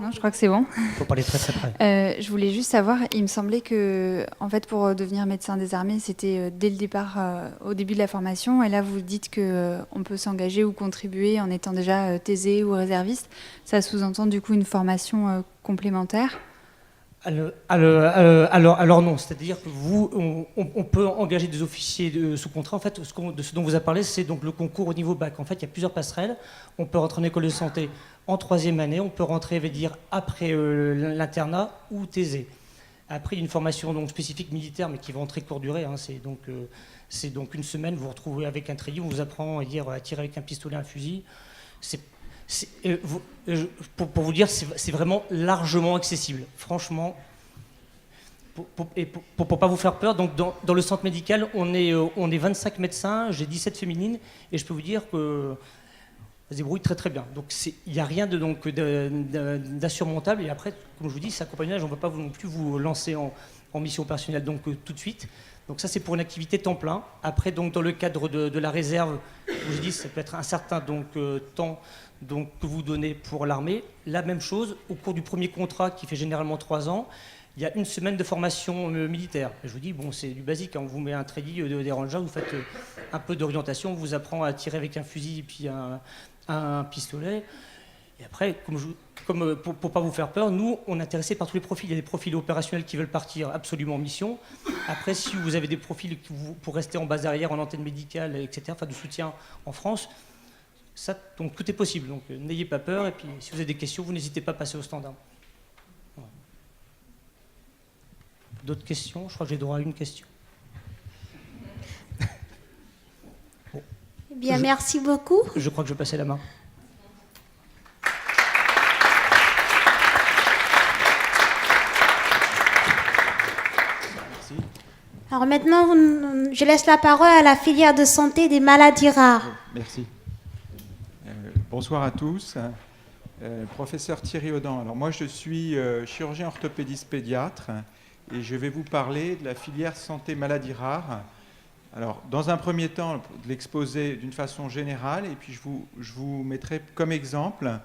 Non, je crois que c'est bon. Il faut parler très près. Je voulais juste savoir, il me semblait que, en fait, pour devenir médecin des armées, c'était dès le départ, au début de la formation. Et là, vous dites qu'on peut s'engager ou contribuer en étant déjà thésé ou réserviste. Ça sous-entend du coup une formation complémentaire? Alors non, c'est-à-dire que on peut engager des officiers sous contrat. En fait, de ce dont vous avez parlé, c'est donc le concours au niveau bac. En fait, il y a plusieurs passerelles. On peut rentrer en école de santé en 3e année, on peut rentrer, après l'internat ou thésée. Après, il y a une formation donc spécifique militaire, mais qui va en très courte durée. Hein. C'est donc une semaine, vous vous retrouvez avec un treillis, on vous apprend à tirer avec un pistolet, un fusil. Pour vous dire, c'est vraiment largement accessible. Franchement, pour ne pas vous faire peur, donc dans le centre médical, on est 25 médecins, j'ai 17 féminines, et je peux vous dire que ça se débrouille très très bien. Donc il n'y a rien d'insurmontable. Et après, comme je vous dis, c'est un compagnonnage, on ne va pas non plus vous lancer en mission opérationnelle tout de suite. Donc ça, c'est pour une activité temps plein. Après, donc, dans le cadre de la réserve, je dis, ça peut être un certain temps que vous donnez pour l'armée. La même chose, au cours du premier contrat, qui fait généralement 3 ans, il y a 1 semaine de formation militaire. Et je vous dis, bon, c'est du basique. Hein. On vous met un treillis, des rangers, vous faites un peu d'orientation, on vous apprend à tirer avec un fusil et puis un pistolet. Et après, pour ne pas vous faire peur, nous, on est intéressés par tous les profils. Il y a des profils opérationnels qui veulent partir absolument en mission. Après, si vous avez des profils pour rester en base arrière, en antenne médicale, etc., enfin de soutien en France, donc tout est possible. Donc n'ayez pas peur. Et puis, si vous avez des questions, vous n'hésitez pas à passer au standard. Voilà. D'autres questions? Je crois que j'ai droit à une question. Bon. Eh bien, merci beaucoup. Je crois que je vais passer la main. Alors maintenant, je laisse la parole à la filière de santé des maladies rares. Merci. Bonsoir à tous. Professeur Thierry Audan. Alors moi, je suis chirurgien orthopédiste pédiatre et je vais vous parler de la filière santé maladies rares. Alors, dans un premier temps, de l'exposer d'une façon générale, et puis je vous mettrai comme exemple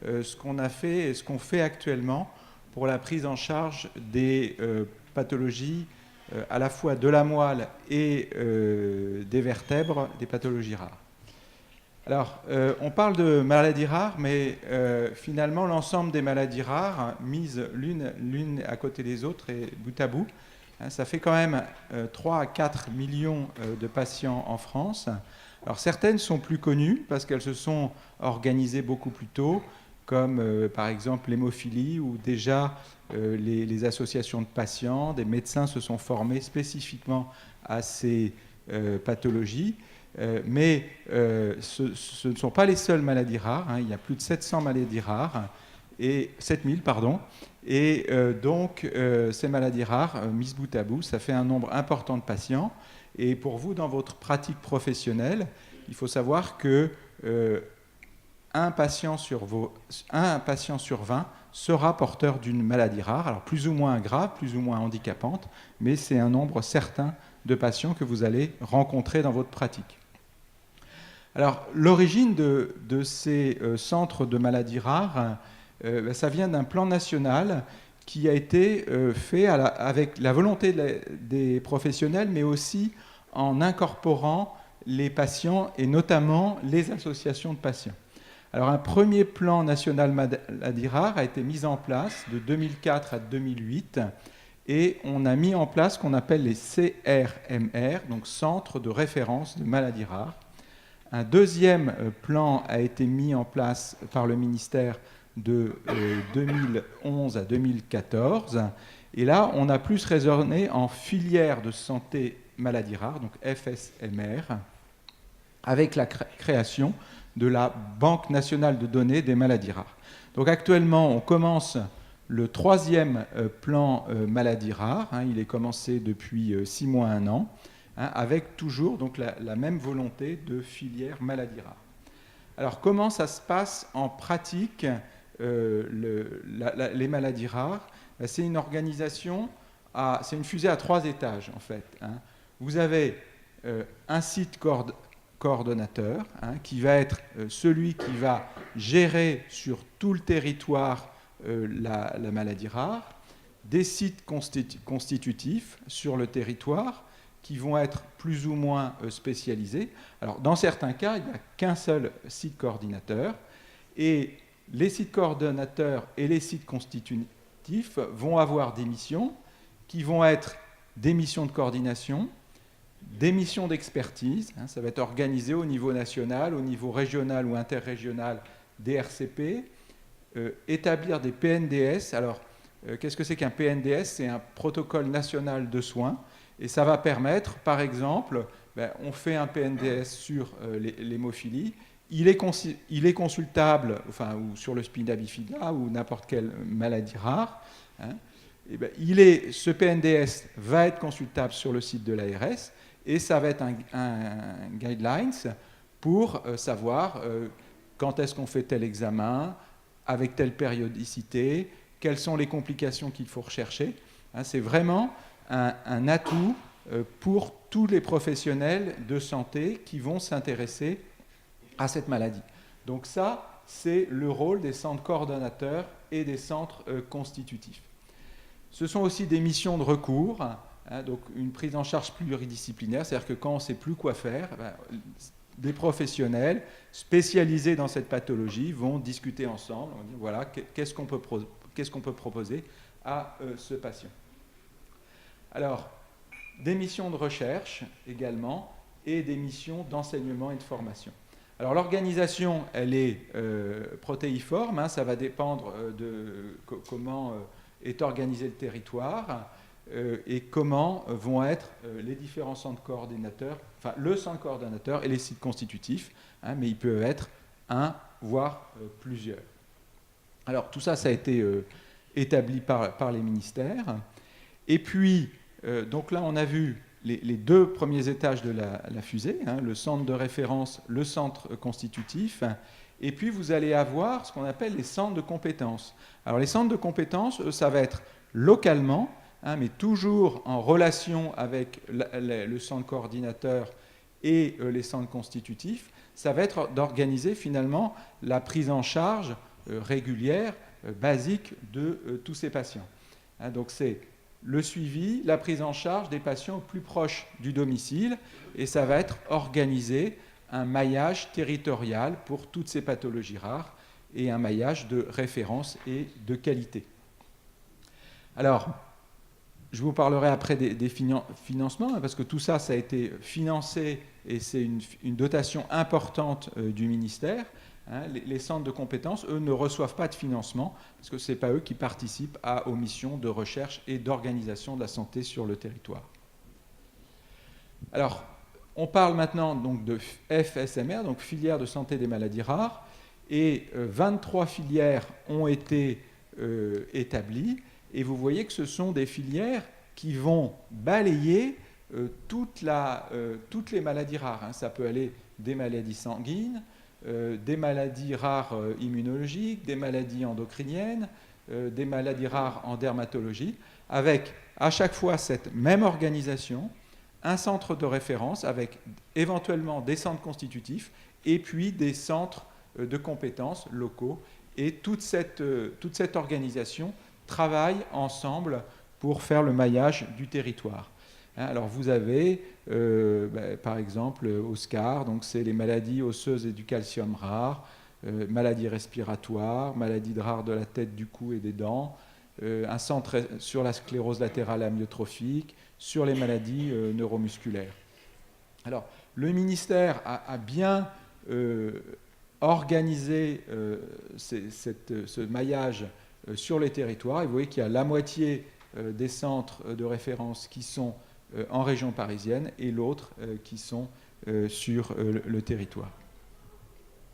ce qu'on a fait et ce qu'on fait actuellement pour la prise en charge des pathologies à la fois de la moelle et des vertèbres, des pathologies rares. Alors, on parle de maladies rares, mais finalement, l'ensemble des maladies rares, mises l'une à côté des autres et bout à bout, ça fait quand même 3 à 4 millions de patients en France. Alors, certaines sont plus connues parce qu'elles se sont organisées beaucoup plus tôt, comme par exemple l'hémophilie, où déjà les associations de patients, des médecins se sont formés spécifiquement à ces pathologies. Mais ce ne sont pas les seules maladies rares. Hein. Il y a plus de 700 maladies rares, et 7000, pardon. Et donc, ces maladies rares, mises bout à bout, ça fait un nombre important de patients. Et pour vous, dans votre pratique professionnelle, il faut savoir que un patient sur 20 sera porteur d'une maladie rare, alors plus ou moins grave, plus ou moins handicapante, mais c'est un nombre certain de patients que vous allez rencontrer dans votre pratique. Alors, l'origine de ces centres de maladies rares, ça vient d'un plan national qui a été fait avec la volonté des professionnels, mais aussi en incorporant les patients et notamment les associations de patients. Alors, un premier plan national maladies rares a été mis en place de 2004 à 2008 et on a mis en place ce qu'on appelle les CRMR, donc Centres de référence de maladies rares. Un deuxième plan a été mis en place par le ministère de 2011 à 2014. Et là, on a plus raisonné en filière de santé maladies rares, donc FSMR, avec la création de la Banque nationale de données des maladies rares. Donc actuellement, on commence le 3e plan maladies rares. Il est commencé depuis 6 mois, 1 an, avec toujours donc, la même volonté de filière maladies rares. Alors comment ça se passe en pratique, les maladies rares? C'est une organisation, c'est une fusée à 3 étages en fait. Vous avez un site coordonnateur, qui va être celui qui va gérer sur tout le territoire la maladie rare, des sites constitutifs sur le territoire qui vont être plus ou moins spécialisés. Alors, dans certains cas, il n'y a qu'un seul site coordinateur, et les sites coordonnateurs et les sites constitutifs constitutifs vont avoir des missions qui vont être des missions de coordination, des missions d'expertise. Ça va être organisé au niveau national, au niveau régional ou interrégional des RCP, établir des PNDS. Alors, qu'est-ce que c'est qu'un PNDS? C'est un protocole national de soins, et ça va permettre, par exemple, on fait un PNDS sur l'hémophilie, il est consultable, ou sur le spina bifida ou n'importe quelle maladie rare. Ce PNDS va être consultable sur le site de l'ARS, et ça va être un guidelines pour savoir quand est-ce qu'on fait tel examen, avec telle périodicité, quelles sont les complications qu'il faut rechercher. C'est vraiment un atout pour tous les professionnels de santé qui vont s'intéresser à cette maladie. Donc ça, c'est le rôle des centres coordonnateurs et des centres constitutifs. Ce sont aussi des missions de recours, donc une prise en charge pluridisciplinaire, c'est-à-dire que quand on ne sait plus quoi faire, des professionnels spécialisés dans cette pathologie vont discuter ensemble, on dit voilà, qu'est-ce qu'on peut proposer à ce patient. Alors, des missions de recherche également, et des missions d'enseignement et de formation. Alors l'organisation, elle est protéiforme, ça va dépendre de comment est organisé le territoire et comment vont être les différents centres coordinateurs, enfin le centre coordonnateur et les sites constitutifs, mais ils peuvent être un, voire plusieurs. Alors tout ça, ça a été établi par les ministères. Et puis, donc là, on a vu les deux premiers étages de la fusée, le centre de référence, le centre constitutif, et puis vous allez avoir ce qu'on appelle les centres de compétences. Alors les centres de compétences, ça va être localement, mais toujours en relation avec le centre coordinateur et les centres constitutifs. Ça va être d'organiser finalement la prise en charge régulière, basique de tous ces patients. Donc c'est le suivi, la prise en charge des patients plus proches du domicile, et ça va être organisé un maillage territorial pour toutes ces pathologies rares et un maillage de référence et de qualité. Alors, je vous parlerai après des financements, parce que tout ça, ça a été financé et c'est une dotation importante du ministère. Les centres de compétences, eux, ne reçoivent pas de financement, parce que ce n'est pas eux qui participent aux missions de recherche et d'organisation de la santé sur le territoire. Alors, on parle maintenant donc de FSMR, donc filière de santé des maladies rares, et 23 filières ont été établies, et vous voyez que ce sont des filières qui vont balayer toutes les maladies rares. Ça peut aller des maladies sanguines, des maladies rares immunologiques, des maladies endocriniennes, des maladies rares en dermatologie, avec à chaque fois cette même organisation, un centre de référence avec éventuellement des centres constitutifs et puis des centres de compétences locaux. Et toute cette organisation travaille ensemble pour faire le maillage du territoire. Alors vous avez, par exemple, OSCAR, donc c'est les maladies osseuses et du calcium rares, maladies respiratoires, maladies rares de la tête, du cou et des dents, un centre sur la sclérose latérale amyotrophique, sur les maladies neuromusculaires. Alors, le ministère a bien organisé ce maillage sur les territoires. Et vous voyez qu'il y a la moitié des centres de référence qui sont en région parisienne et l'autre qui sont sur le territoire.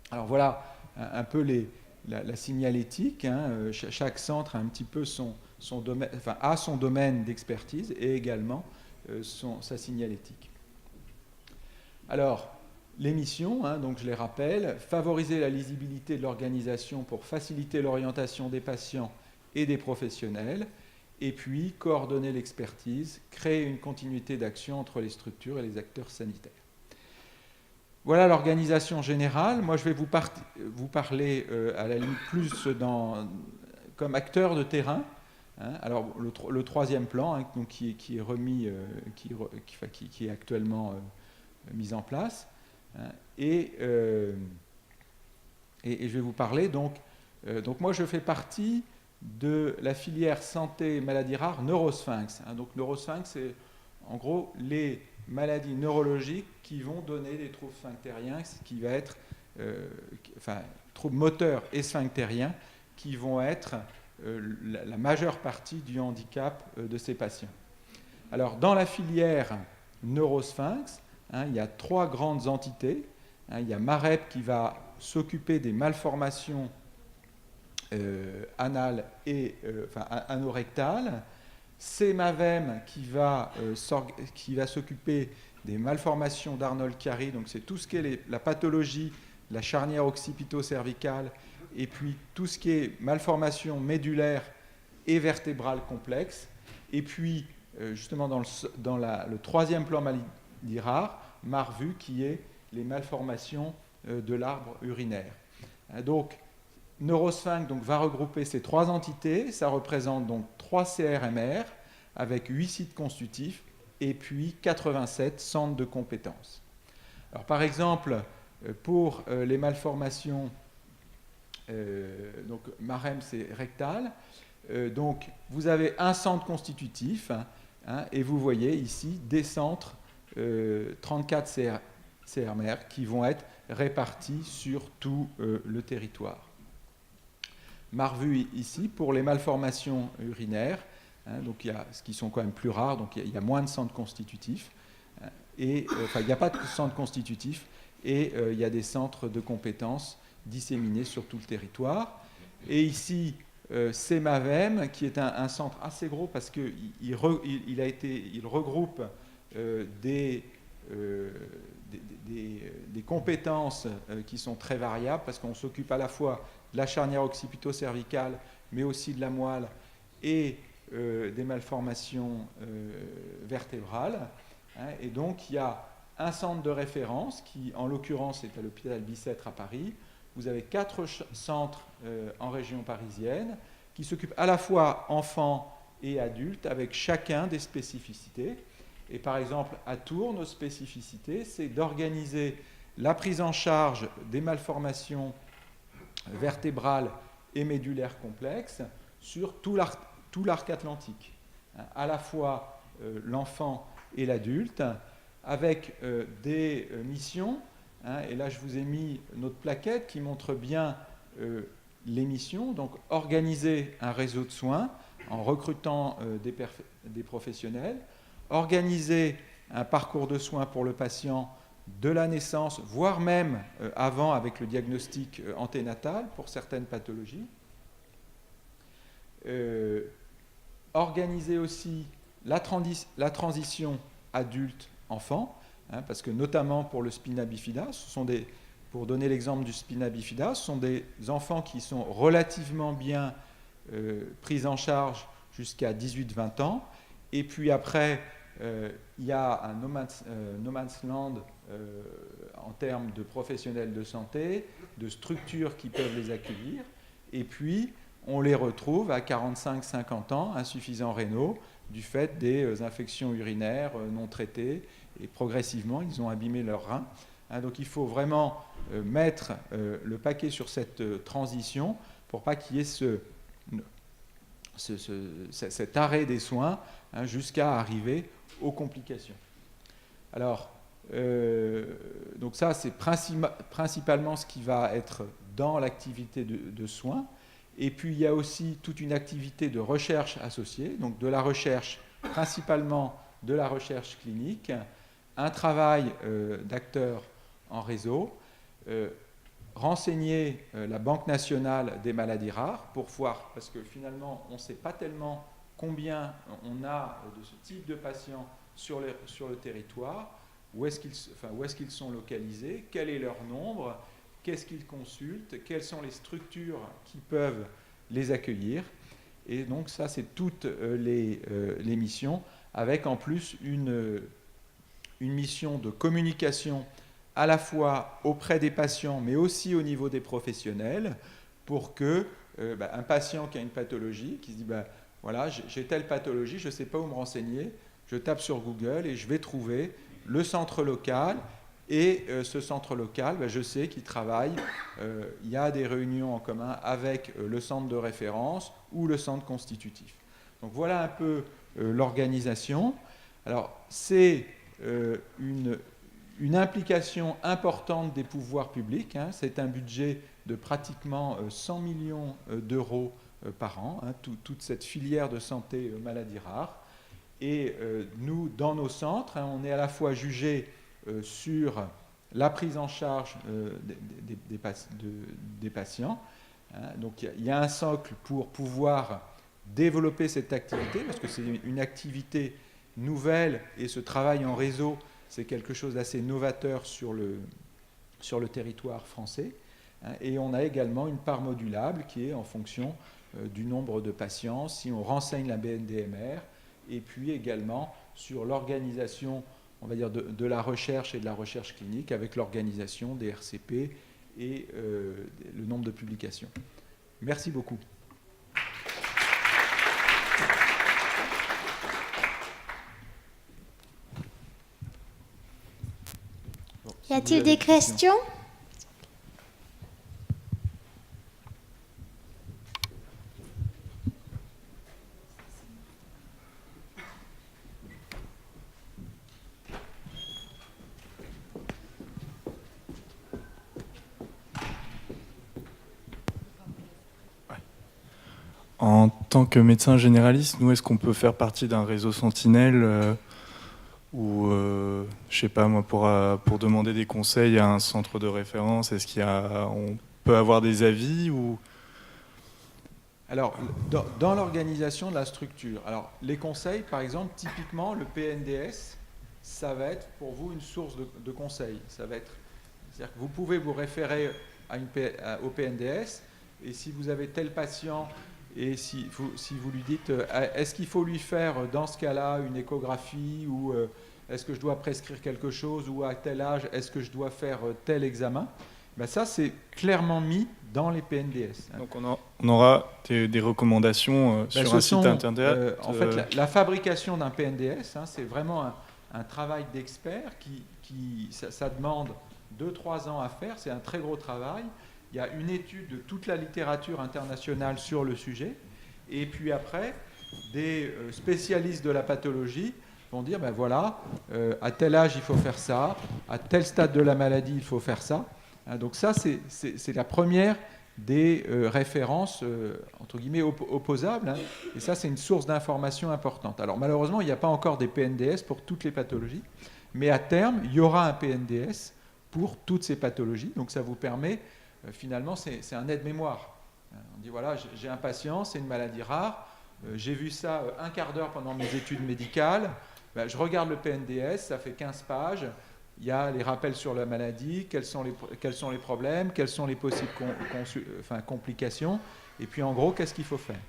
Alors voilà un peu la signalétique. Chaque centre a un petit peu son domaine, a son domaine d'expertise et également sa signalétique. Alors, les missions, donc je les rappelle, favoriser la lisibilité de l'organisation pour faciliter l'orientation des patients et des professionnels, et puis coordonner l'expertise, créer une continuité d'action entre les structures et les acteurs sanitaires. Voilà l'organisation générale. Moi, je vais vous parler à la limite plus comme acteur de terrain. Alors, le troisième plan, donc, qui est remis, qui est actuellement mis en place. Et je vais vous parler donc moi, je fais partie de la filière santé maladies rares Neurosphinx. Donc Neurosphinx, c'est en gros les maladies neurologiques qui vont donner des troubles sphinctériens, ce qui va être, troubles moteurs et sphinctériens, qui vont être la majeure partie du handicap de ces patients. Alors, dans la filière Neurosphinx, il y a 3 grandes entités. Il y a MAREP qui va s'occuper des malformations anales et anorectales. CMAVEM qui va s'occuper des malformations d'Arnold-Chiari, donc c'est tout ce qui est la pathologie, la charnière occipito-cervicale, et puis tout ce qui est malformation médulaire et vertébrale complexe. Et puis, justement, dans le 3e plan maladie rare, MARVU, qui est les malformations de l'arbre urinaire. Donc, Neurosphinx va regrouper ces 3 entités. Ça représente donc 3 CRMR avec 8 sites constitutifs et puis 87 centres de compétences. Alors, par exemple, pour les malformations, donc MAREM, c'est rectal. Donc, vous avez un centre constitutif, et vous voyez ici des centres, 34 CRMR, qui vont être répartis sur tout le territoire. MARVU ici pour les malformations urinaires, donc il y a ce qui sont quand même plus rares, donc il y a moins de centres constitutifs, et il n'y a pas de centres constitutifs, et il y a des centres de compétences disséminés sur tout le territoire. Et ici, CMAVEM, qui est un centre assez gros parce qu'il regroupe des compétences qui sont très variables, parce qu'on s'occupe à la fois de la charnière occipito-cervicale, mais aussi de la moelle et des malformations vertébrales. Et donc, il y a un centre de référence qui, en l'occurrence, est à l'hôpital Bicêtre à Paris. Vous avez 4 centres en région parisienne qui s'occupent à la fois enfants et adultes, avec chacun des spécificités. Et par exemple, à Tours, nos spécificités, c'est d'organiser la prise en charge des malformations vertébrales et médulaires complexes sur tout l'arc atlantique, à la fois l'enfant et l'adulte, avec des missions. Et là, je vous ai mis notre plaquette qui montre bien les missions. Donc, organiser un réseau de soins en recrutant des professionnels, organiser un parcours de soins pour le patient de la naissance, voire même avant avec le diagnostic anténatal pour certaines pathologies. Organiser aussi la transition adulte-enfant, parce que notamment pour le spina bifida, pour donner l'exemple du spina bifida, ce sont des enfants qui sont relativement bien pris en charge jusqu'à 18-20 ans, et puis après, il y a un no man's land en termes de professionnels de santé, de structures qui peuvent les accueillir, et puis on les retrouve à 45-50 ans, insuffisants rénaux, du fait des infections urinaires non traitées, et progressivement, ils ont abîmé leurs reins. Donc il faut vraiment mettre le paquet sur cette transition pour pas qu'il y ait cet arrêt des soins jusqu'à arriver aux complications. Alors, donc ça, c'est principalement ce qui va être dans l'activité de soins. Et puis, il y a aussi toute une activité de recherche associée, donc de la recherche, principalement de la recherche clinique, un travail d'acteurs en réseau, renseigner la Banque nationale des maladies rares pour voir, parce que finalement, on ne sait pas tellement combien on a de ce type de patients sur le territoire, où est-ce qu'ils sont localisés, quel est leur nombre, qu'est-ce qu'ils consultent, quelles sont les structures qui peuvent les accueillir. Et donc ça, c'est toutes les missions, avec en plus une mission de communication à la fois auprès des patients, mais aussi au niveau des professionnels, pour que un patient qui a une pathologie, qui se dit voilà, j'ai telle pathologie, je ne sais pas où me renseigner, je tape sur Google et je vais trouver le centre local Et ce centre local, je sais qu'il travaille, il y a des réunions en commun avec le centre de référence ou le centre constitutif. Donc voilà un peu l'organisation. Alors c'est une implication importante des pouvoirs publics. C'est un budget de pratiquement 100 millions d'euros par an, toute cette filière de santé maladies rares. Et nous, dans nos centres, on est à la fois jugé sur la prise en charge des patients. Donc il y a un socle pour pouvoir développer cette activité, parce que c'est une activité nouvelle et ce travail en réseau, c'est quelque chose d'assez novateur sur le territoire français. Et on a également une part modulable qui est en fonction du nombre de patients, si on renseigne la BNDMR, et puis également sur l'organisation, on va dire, de la recherche et de la recherche clinique avec l'organisation des RCP et le nombre de publications. Merci beaucoup. Y a-t-il des questions? En tant que médecin généraliste, nous, est-ce qu'on peut faire partie d'un réseau Sentinelle ou, je sais pas moi, pour demander des conseils à un centre de référence? Est-ce on peut avoir des avis ou... Alors, dans l'organisation de la structure, alors les conseils, par exemple, typiquement, le PNDS, ça va être pour vous une source de conseils. C'est-à-dire que vous pouvez vous référer au PNDS, et si vous avez tel patient, et si vous lui dites, est-ce qu'il faut lui faire, dans ce cas-là, une échographie, ou est-ce que je dois prescrire quelque chose, ou à tel âge, est-ce que je dois faire tel examen, ben ça, c'est clairement mis dans les PNDS. Donc on aura des recommandations sur un site internet. En fait, la fabrication d'un PNDS, c'est vraiment un travail d'expert ça demande 2-3 ans à faire, c'est un très gros travail. Il y a une étude de toute la littérature internationale sur le sujet, et puis après, des spécialistes de la pathologie vont dire, ben voilà, à tel âge il faut faire ça, à tel stade de la maladie il faut faire ça. Donc ça, c'est la première des références, entre guillemets, opposables. Et ça, c'est une source d'information importante. Alors malheureusement, il n'y a pas encore des PNDS pour toutes les pathologies, mais à terme, il y aura un PNDS pour toutes ces pathologies. Donc ça vous permet, finalement, c'est un aide-mémoire. On dit, voilà, j'ai un patient, c'est une maladie rare, j'ai vu ça un quart d'heure pendant mes études médicales, ben, je regarde le PNDS, ça fait 15 pages, il y a les rappels sur la maladie, quels sont les problèmes, quelles sont les possibles complications, et puis en gros, qu'est-ce qu'il faut faire.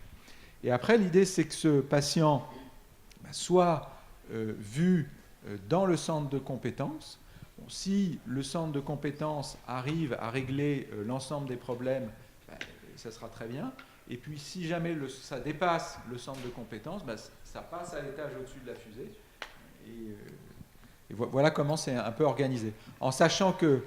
Et après, l'idée, c'est que ce patient soit vu dans le centre de compétences. Bon, si le centre de compétences arrive à régler l'ensemble des problèmes, ça sera très bien. Et puis, si jamais ça dépasse le centre de compétences, ça passe à l'étage au-dessus de la fusée. Et voilà comment c'est un peu organisé. En sachant que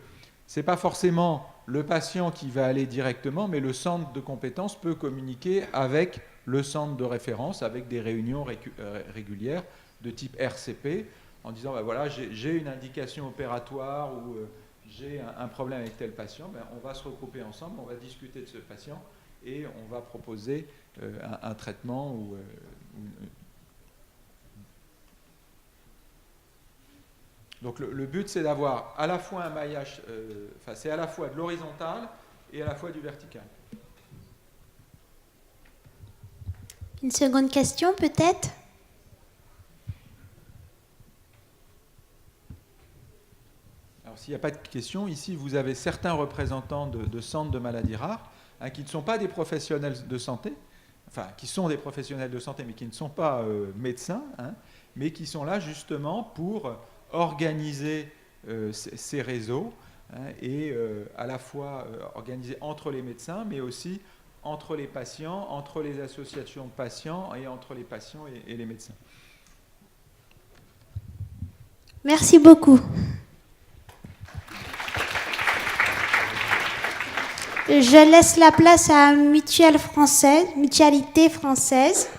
ce n'est pas forcément le patient qui va aller directement, mais le centre de compétences peut communiquer avec le centre de référence, avec des réunions régulières de type RCP, en disant, voilà, j'ai une indication opératoire ou j'ai un problème avec tel patient, on va se regrouper ensemble, on va discuter de ce patient et on va proposer un traitement ou donc le but, c'est d'avoir à la fois un maillage, c'est à la fois de l'horizontal et à la fois du vertical. Une seconde question, peut-être? Alors, s'il n'y a pas de question, ici, vous avez certains représentants de centres de maladies rares qui ne sont pas des professionnels de santé, enfin, qui sont des professionnels de santé, mais qui ne sont pas médecins, mais qui sont là justement pour organiser ces réseaux et à la fois organiser entre les médecins, mais aussi entre les patients, entre les associations de patients et entre les patients et les médecins. Merci beaucoup. Je laisse la place à Mutualité française.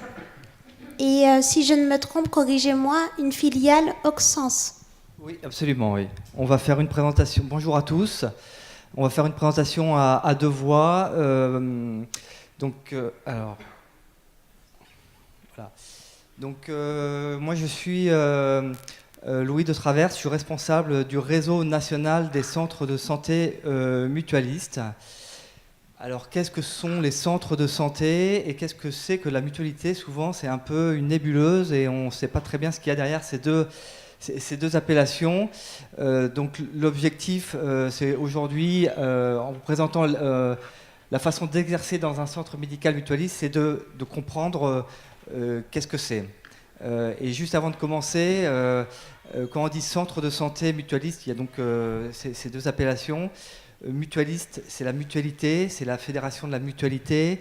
Et si je ne me trompe, corrigez-moi, une filiale Auxence. Oui, absolument, oui. On va faire une présentation. Bonjour à tous. On va faire une présentation à deux voix. Alors, voilà. Donc, moi, je suis Louis de Travers. Je suis responsable du réseau national des centres de santé mutualistes. Alors, qu'est-ce que sont les centres de santé et qu'est-ce que c'est que la mutualité? Souvent, c'est un peu une nébuleuse et on ne sait pas très bien ce qu'il y a derrière ces deux appellations. Donc, l'objectif, c'est aujourd'hui, en vous présentant la façon d'exercer dans un centre médical mutualiste, c'est de comprendre qu'est-ce que c'est. Et juste avant de commencer, quand on dit centre de santé mutualiste, il y a donc ces deux appellations. Mutualiste, c'est la mutualité, c'est la fédération de la mutualité.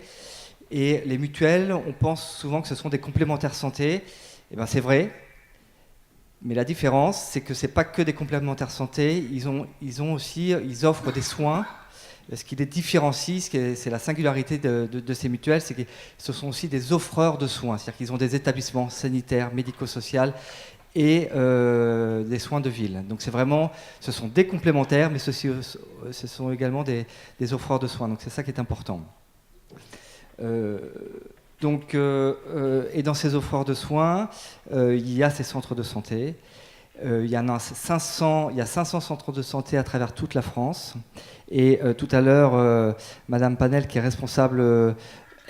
Et les mutuelles, on pense souvent que ce sont des complémentaires santé. Et bien c'est vrai, mais la différence, c'est que ce n'est pas que des complémentaires santé, ils offrent des soins. Ce qui les différencie, c'est la singularité de ces mutuelles, c'est que ce sont aussi des offreurs de soins. C'est-à-dire qu'ils ont des établissements sanitaires, médico-sociaux et des soins de ville. Donc ce sont des complémentaires, mais ce sont également des offreurs de soins. Donc c'est ça qui est important. Et dans ces offreurs de soins, il y a ces centres de santé. Il y a 500 centres de santé à travers toute la France. Et tout à l'heure, Madame Panel, qui est responsable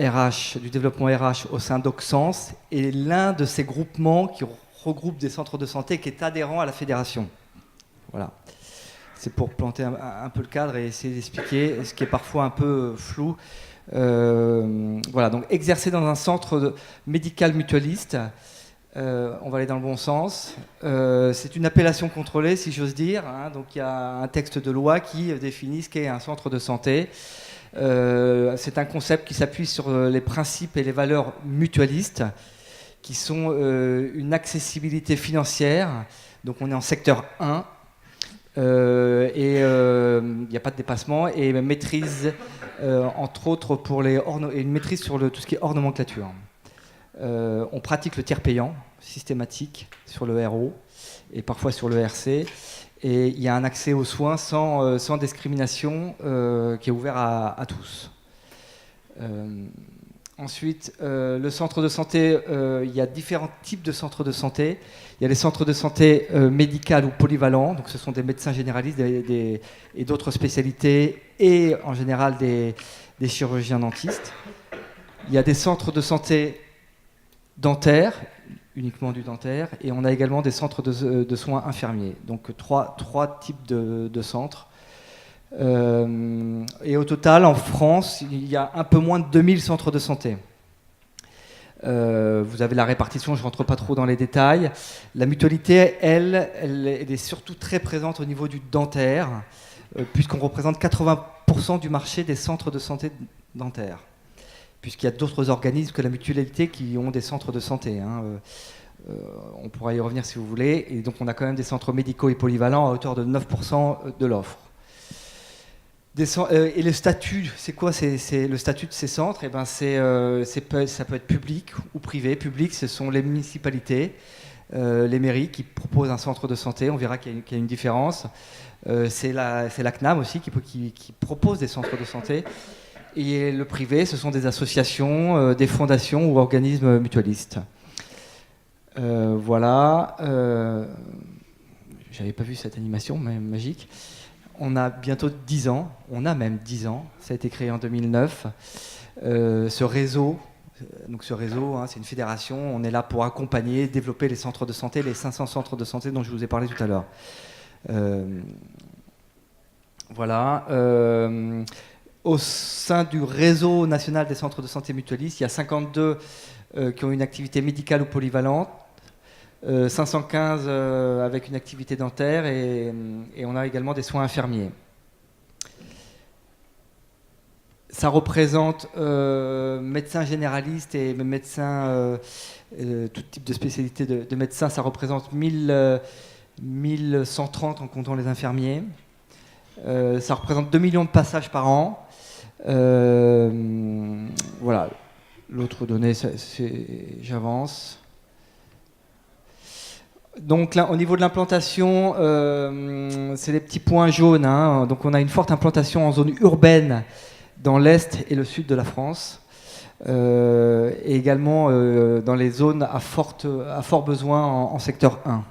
RH, du développement RH au sein d'Auxence, est l'un de ces groupements qui regroupe des centres de santé qui est adhérent à la fédération. Voilà. C'est pour planter un peu le cadre et essayer d'expliquer ce qui est parfois un peu flou. Voilà, donc exercer dans un centre médical mutualiste, on va aller dans le bon sens. C'est une appellation contrôlée, si j'ose dire. Hein, donc il y a un texte de loi qui définit ce qu'est un centre de santé. C'est un concept qui s'appuie sur les principes et les valeurs mutualistes, qui sont une accessibilité financière. Donc on est en secteur 1, et il n'y a pas de dépassement, et maîtrise, entre autres, et une maîtrise sur tout ce qui est hors nomenclature. On pratique le tiers payant systématique sur le RO et parfois sur le RC, et il y a un accès aux soins sans discrimination qui est ouvert à tous. Ensuite, le centre de santé, il y a différents types de centres de santé. Il y a les centres de santé médicaux ou polyvalents, donc ce sont des médecins généralistes et d'autres spécialités, et en général des chirurgiens dentistes. Il y a des centres de santé dentaires, uniquement du dentaire, et on a également des centres de soins infirmiers. Donc trois types de centres. Et au total, en France, il y a un peu moins de 2000 centres de santé. Vous avez la répartition, je ne rentre pas trop dans les détails. La mutualité, elle est surtout très présente au niveau du dentaire, puisqu'on représente 80% du marché des centres de santé dentaires, puisqu'il y a d'autres organismes que la mutualité qui ont des centres de santé. Hein. On pourra y revenir si vous voulez. Et donc on a quand même des centres médicaux et polyvalents à hauteur de 9% de l'offre. Et le statut, c'est quoi? C'est le statut de ces centres. Et ben ça peut être public ou privé. Public, ce sont les municipalités, les mairies qui proposent un centre de santé. On verra qu'il y a une différence. C'est la CNAM aussi qui propose des centres de santé. Et le privé, ce sont des associations, des fondations ou organismes mutualistes. Voilà. J'avais pas vu cette animation, mais magique. On a bientôt 10 ans, on a même 10 ans, ça a été créé en 2009. Ce réseau, hein, c'est une fédération, on est là pour accompagner, développer les centres de santé, les 500 centres de santé dont je vous ai parlé tout à l'heure. Voilà. Au sein du réseau national des centres de santé mutualistes, il y a 52 qui ont une activité médicale ou polyvalente, 515 avec une activité dentaire, et on a également des soins infirmiers. Ça représente médecins généralistes et médecins, tout type de spécialité de médecins, ça représente 1130 en comptant les infirmiers. Ça représente 2 millions de passages par an. Voilà. L'autre donnée, j'avance. Donc là, au niveau de l'implantation, c'est les petits points jaunes, hein. Donc on a une forte implantation en zone urbaine dans l'est et le sud de la France, et également dans les zones à fort besoin en secteur 1.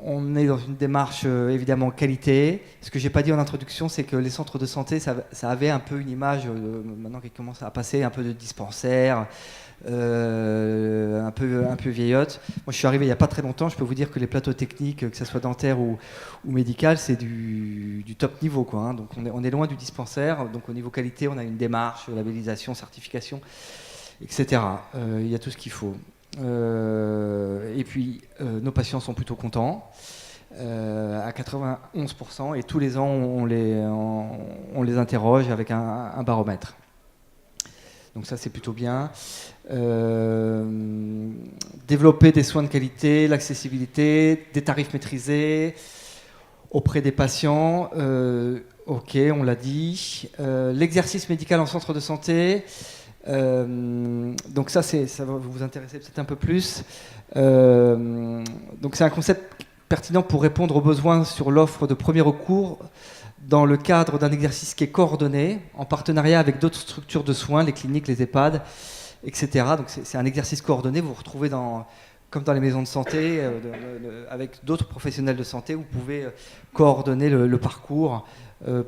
On est dans une démarche évidemment qualité. Ce que j'ai pas dit en introduction, c'est que les centres de santé, ça avait un peu une image, maintenant qui commence à passer, un peu de dispensaire, un peu vieillotte. Moi, je suis arrivé il n'y a pas très longtemps. Je peux vous dire que les plateaux techniques, que ce soit dentaire ou médical, c'est du top niveau, quoi, hein. Donc, on est loin du dispensaire. Donc, au niveau qualité, on a une démarche, labellisation, certification, etc. Il y a tout ce qu'il faut. Et puis, nos patients sont plutôt contents. À 91%, et tous les ans, on les interroge avec un baromètre. Donc ça, c'est plutôt bien. Développer des soins de qualité, l'accessibilité, des tarifs maîtrisés auprès des patients. Ok, on l'a dit. L'exercice médical en centre de santé. Donc ça va vous intéresser peut-être un peu plus. Donc c'est un concept pertinent pour répondre aux besoins sur l'offre de premier recours dans le cadre d'un exercice qui est coordonné, en partenariat avec d'autres structures de soins, les cliniques, les EHPAD, etc. Donc c'est un exercice coordonné, vous vous retrouvez comme dans les maisons de santé, avec d'autres professionnels de santé, vous pouvez coordonner le parcours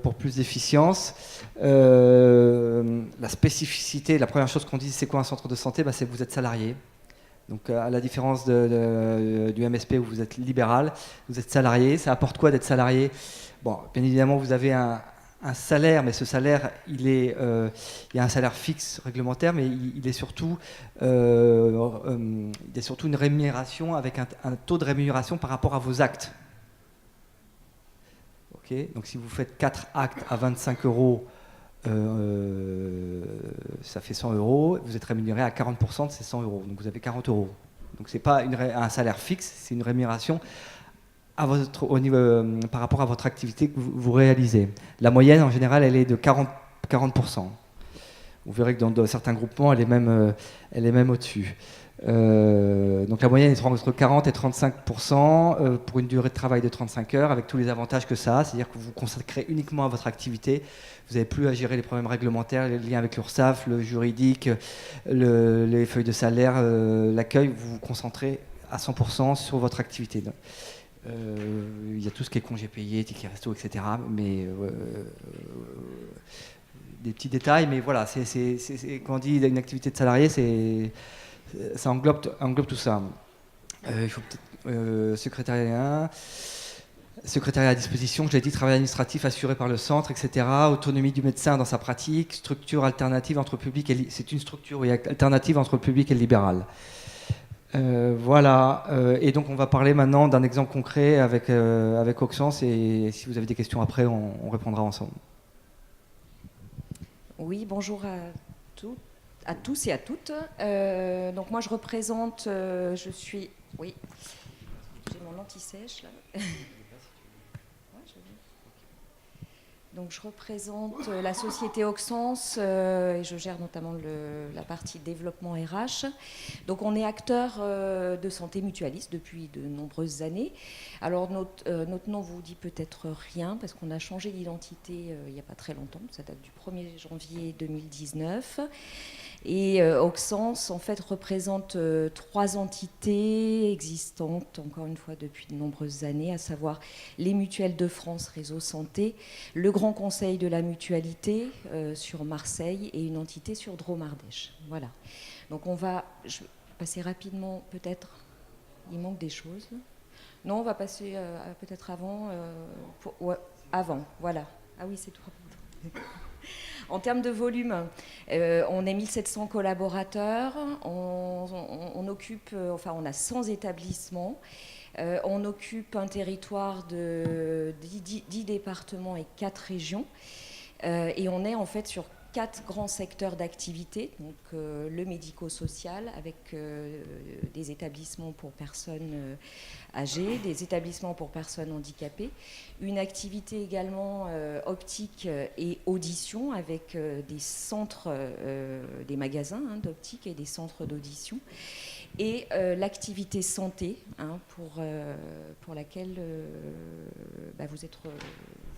pour plus d'efficience. La spécificité, la première chose qu'on dit, c'est quoi un centre de santé ? C'est que vous êtes salarié. Donc à la différence du MSP où vous êtes libéral, vous êtes salarié. Ça apporte quoi d'être salarié ? Bon, bien évidemment, vous avez un salaire, mais ce salaire, il y a un salaire fixe réglementaire, mais il est surtout une rémunération avec un taux de rémunération par rapport à vos actes. Okay, donc si vous faites 4 actes à 25 €, ça fait 100 €, vous êtes rémunéré à 40% de ces 100 €, donc vous avez 40 €. Donc ce n'est pas un salaire fixe, c'est une rémunération par rapport à votre activité que vous réalisez. La moyenne, en général, elle est de 40%. Vous verrez que dans certains groupements, elle est même au-dessus. Donc la moyenne est entre 40 et 35% pour une durée de travail de 35 heures, avec tous les avantages que ça a, c'est-à-dire que vous vous consacrez uniquement à votre activité, vous n'avez plus à gérer les problèmes réglementaires, les liens avec l'URSSAF, le juridique, les feuilles de salaire, l'accueil, vous vous concentrez à 100% sur votre activité. Il y a tout ce qui est congés payés, tickets resto, etc. Mais des petits détails, mais voilà, quand on dit une activité de salarié, ça englobe tout ça. Il faut peut-être secrétariat à disposition, je l'ai dit, travail administratif assuré par le centre, etc. Autonomie du médecin dans sa pratique, structure alternative entre public et c'est une structure alternative entre le public et le libéral. Voilà. Et donc on va parler maintenant d'un exemple concret avec Auxence, et si vous avez des questions après, on répondra ensemble. Oui, bonjour à tous et à toutes. Donc moi je représente, oui, j'ai mon anti-sèche là. Donc je représente la société Auxence et je gère notamment la partie développement RH. Donc on est acteur de santé mutualiste depuis de nombreuses années. Alors notre nom vous dit peut-être rien parce qu'on a changé d'identité il n'y a pas très longtemps, ça date du 1er janvier 2019. Et Auxence, en fait, représente 3 entités existantes, encore une fois, depuis de nombreuses années, à savoir les Mutuelles de France Réseau Santé, le Grand Conseil de la Mutualité sur Marseille et une entité sur Drôme-Ardèche. Voilà. Donc je vais passer rapidement, peut-être, il manque des choses. Non, on va passer peut-être avant. Avant, voilà. Ah oui, c'est tout rapide. En termes de volume, on est 1700 collaborateurs, on a 100 établissements, on occupe un territoire de 10 départements et 4 régions, et on est en fait sur 4 grands secteurs d'activité, donc le médico-social avec des établissements pour personnes âgées, des établissements pour personnes handicapées, une activité également optique et audition avec des centres, des magasins d'optique et des centres d'audition, et l'activité santé pour laquelle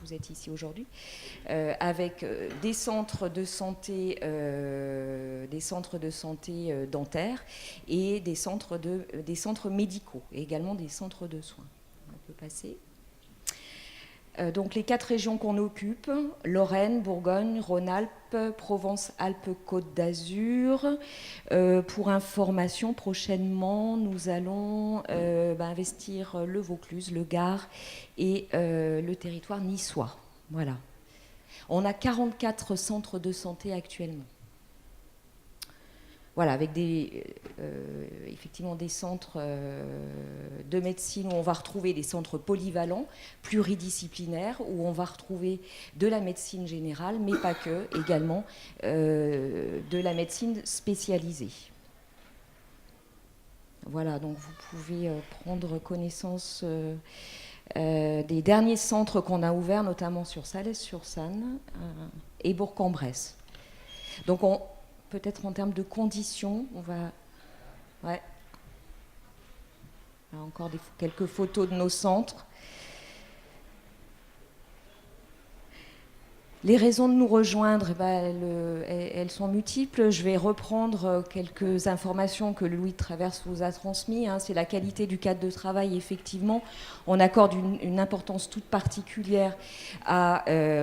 vous êtes ici aujourd'hui, avec des centres de santé dentaires et des centres médicaux et également des centres de soins. On peut passer. Donc les 4 régions qu'on occupe, Lorraine, Bourgogne, Rhône-Alpes, Provence-Alpes-Côte d'Azur. Pour information, prochainement, nous allons investir le Vaucluse, le Gard et le territoire niçois. Voilà. On a 44 centres de santé actuellement. Voilà, avec effectivement des centres de médecine où on va retrouver des centres polyvalents, pluridisciplinaires, où on va retrouver de la médecine générale, mais pas que, également de la médecine spécialisée. Voilà, donc vous pouvez prendre connaissance des derniers centres qu'on a ouverts, notamment sur Salles-sur-Sanne et Bourg-en-Bresse. Donc peut-être en termes de conditions, on va... Ouais. Là, encore quelques photos de nos centres. Les raisons de nous rejoindre, elles sont multiples. Je vais reprendre quelques informations que Louis de Traverse vous a transmises. C'est la qualité du cadre de travail, effectivement. On accorde une importance toute particulière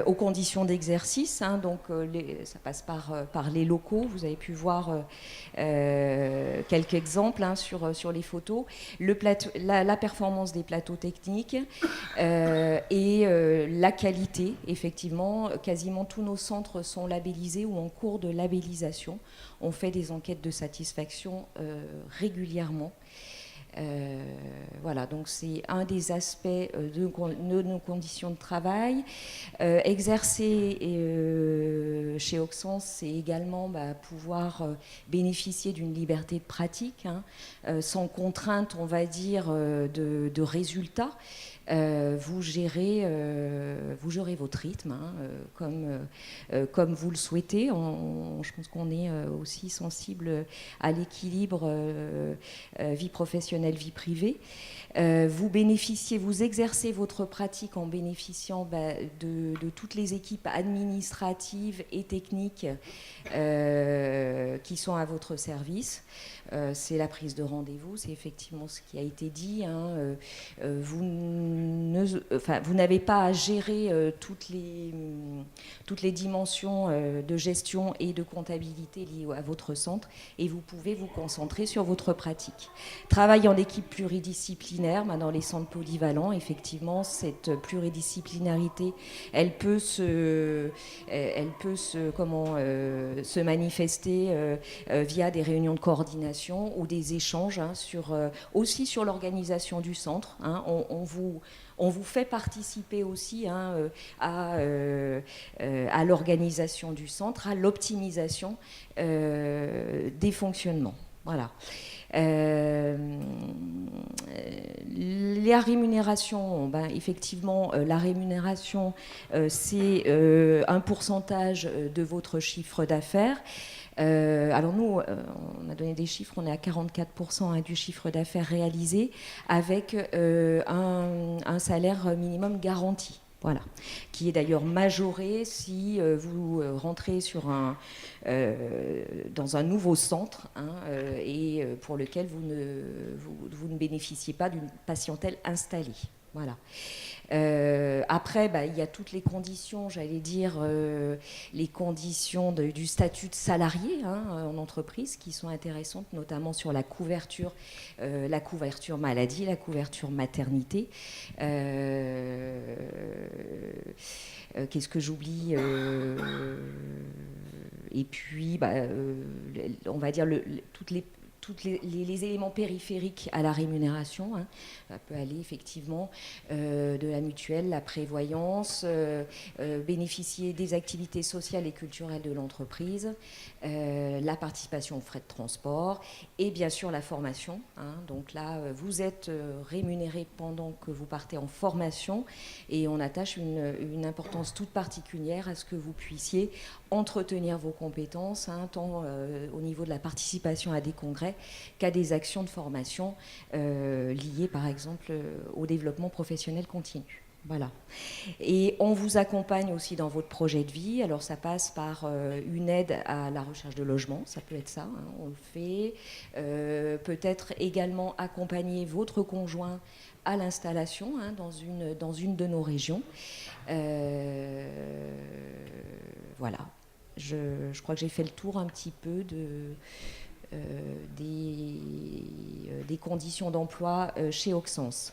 aux conditions d'exercice. Donc, ça passe par les locaux. Vous avez pu voir quelques exemples sur les photos. La performance des plateaux techniques et la qualité, effectivement. Quasiment tous nos centres sont labellisés ou en cours de labellisation. On fait des enquêtes de satisfaction régulièrement. Voilà, donc c'est un des aspects de nos conditions de travail. Exercer chez Auxances, c'est également pouvoir bénéficier d'une liberté de pratique, sans contrainte, on va dire, de résultats. Vous gérez votre rythme comme vous le souhaitez. Je pense qu'on est aussi sensible à l'équilibre vie professionnelle, vie privée. Vous exercez votre pratique en bénéficiant de toutes les équipes administratives et techniques qui sont à votre service. C'est la prise de rendez-vous, c'est effectivement ce qui a été dit. Vous n'avez pas à gérer toutes les dimensions de gestion et de comptabilité liées à votre centre, et vous pouvez vous concentrer sur votre pratique. Travail en équipe pluridisciplinaire, dans les centres polyvalents, effectivement, cette pluridisciplinarité, elle peut se manifester via des réunions de coordination ou des échanges aussi sur l'organisation du centre. On vous fait participer aussi à l'organisation du centre, à l'optimisation des fonctionnements. Voilà. La rémunération, effectivement, la rémunération, c'est un pourcentage de votre chiffre d'affaires. Alors nous, on a donné des chiffres, on est à 44% du chiffre d'affaires réalisé avec un salaire minimum garanti. Voilà, qui est d'ailleurs majoré si vous rentrez dans un nouveau centre et pour lequel vous ne bénéficiez pas d'une patientèle installée. Voilà. Après, il y a toutes les conditions, j'allais dire, les conditions du statut de salarié en entreprise qui sont intéressantes, notamment sur la couverture maladie, la couverture maternité. Qu'est-ce que j'oublie et puis, on va dire toutes tous les éléments périphériques à la rémunération. Hein. Ça peut aller effectivement de la mutuelle, la prévoyance, bénéficier des activités sociales et culturelles de l'entreprise, la participation aux frais de transport et bien sûr la formation. Hein. Donc là, vous êtes rémunéré pendant que vous partez en formation et on attache une importance toute particulière à ce que vous puissiez entretenir vos compétences, hein, tant au niveau de la participation à des congrès qu'à des actions de formation liées par exemple au développement professionnel continu. Voilà. Et on vous accompagne aussi dans votre projet de vie. Alors ça passe par une aide à la recherche de logement, ça peut être ça, hein, on le fait. Peut-être également accompagner votre conjoint à l'installation, hein, dans une de nos régions. Voilà. Je crois que j'ai fait le tour un petit peu des conditions d'emploi chez Auxence.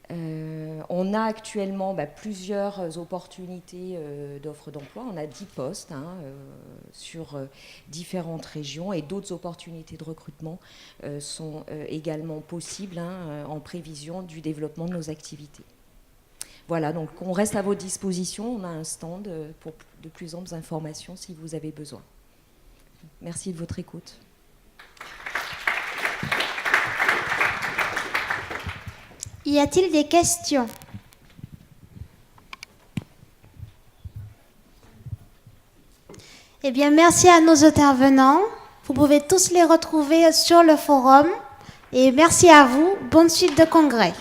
On a actuellement plusieurs opportunités d'offres d'emploi. On a 10 postes sur différentes régions et d'autres opportunités de recrutement sont également possibles en prévision du développement de nos activités. Voilà, donc on reste à votre disposition. On a un stand pour de plus amples informations si vous avez besoin. Merci de votre écoute. Y a-t-il des questions? Eh bien, merci à nos intervenants. Vous pouvez tous les retrouver sur le forum. Et merci à vous. Bonne suite de congrès.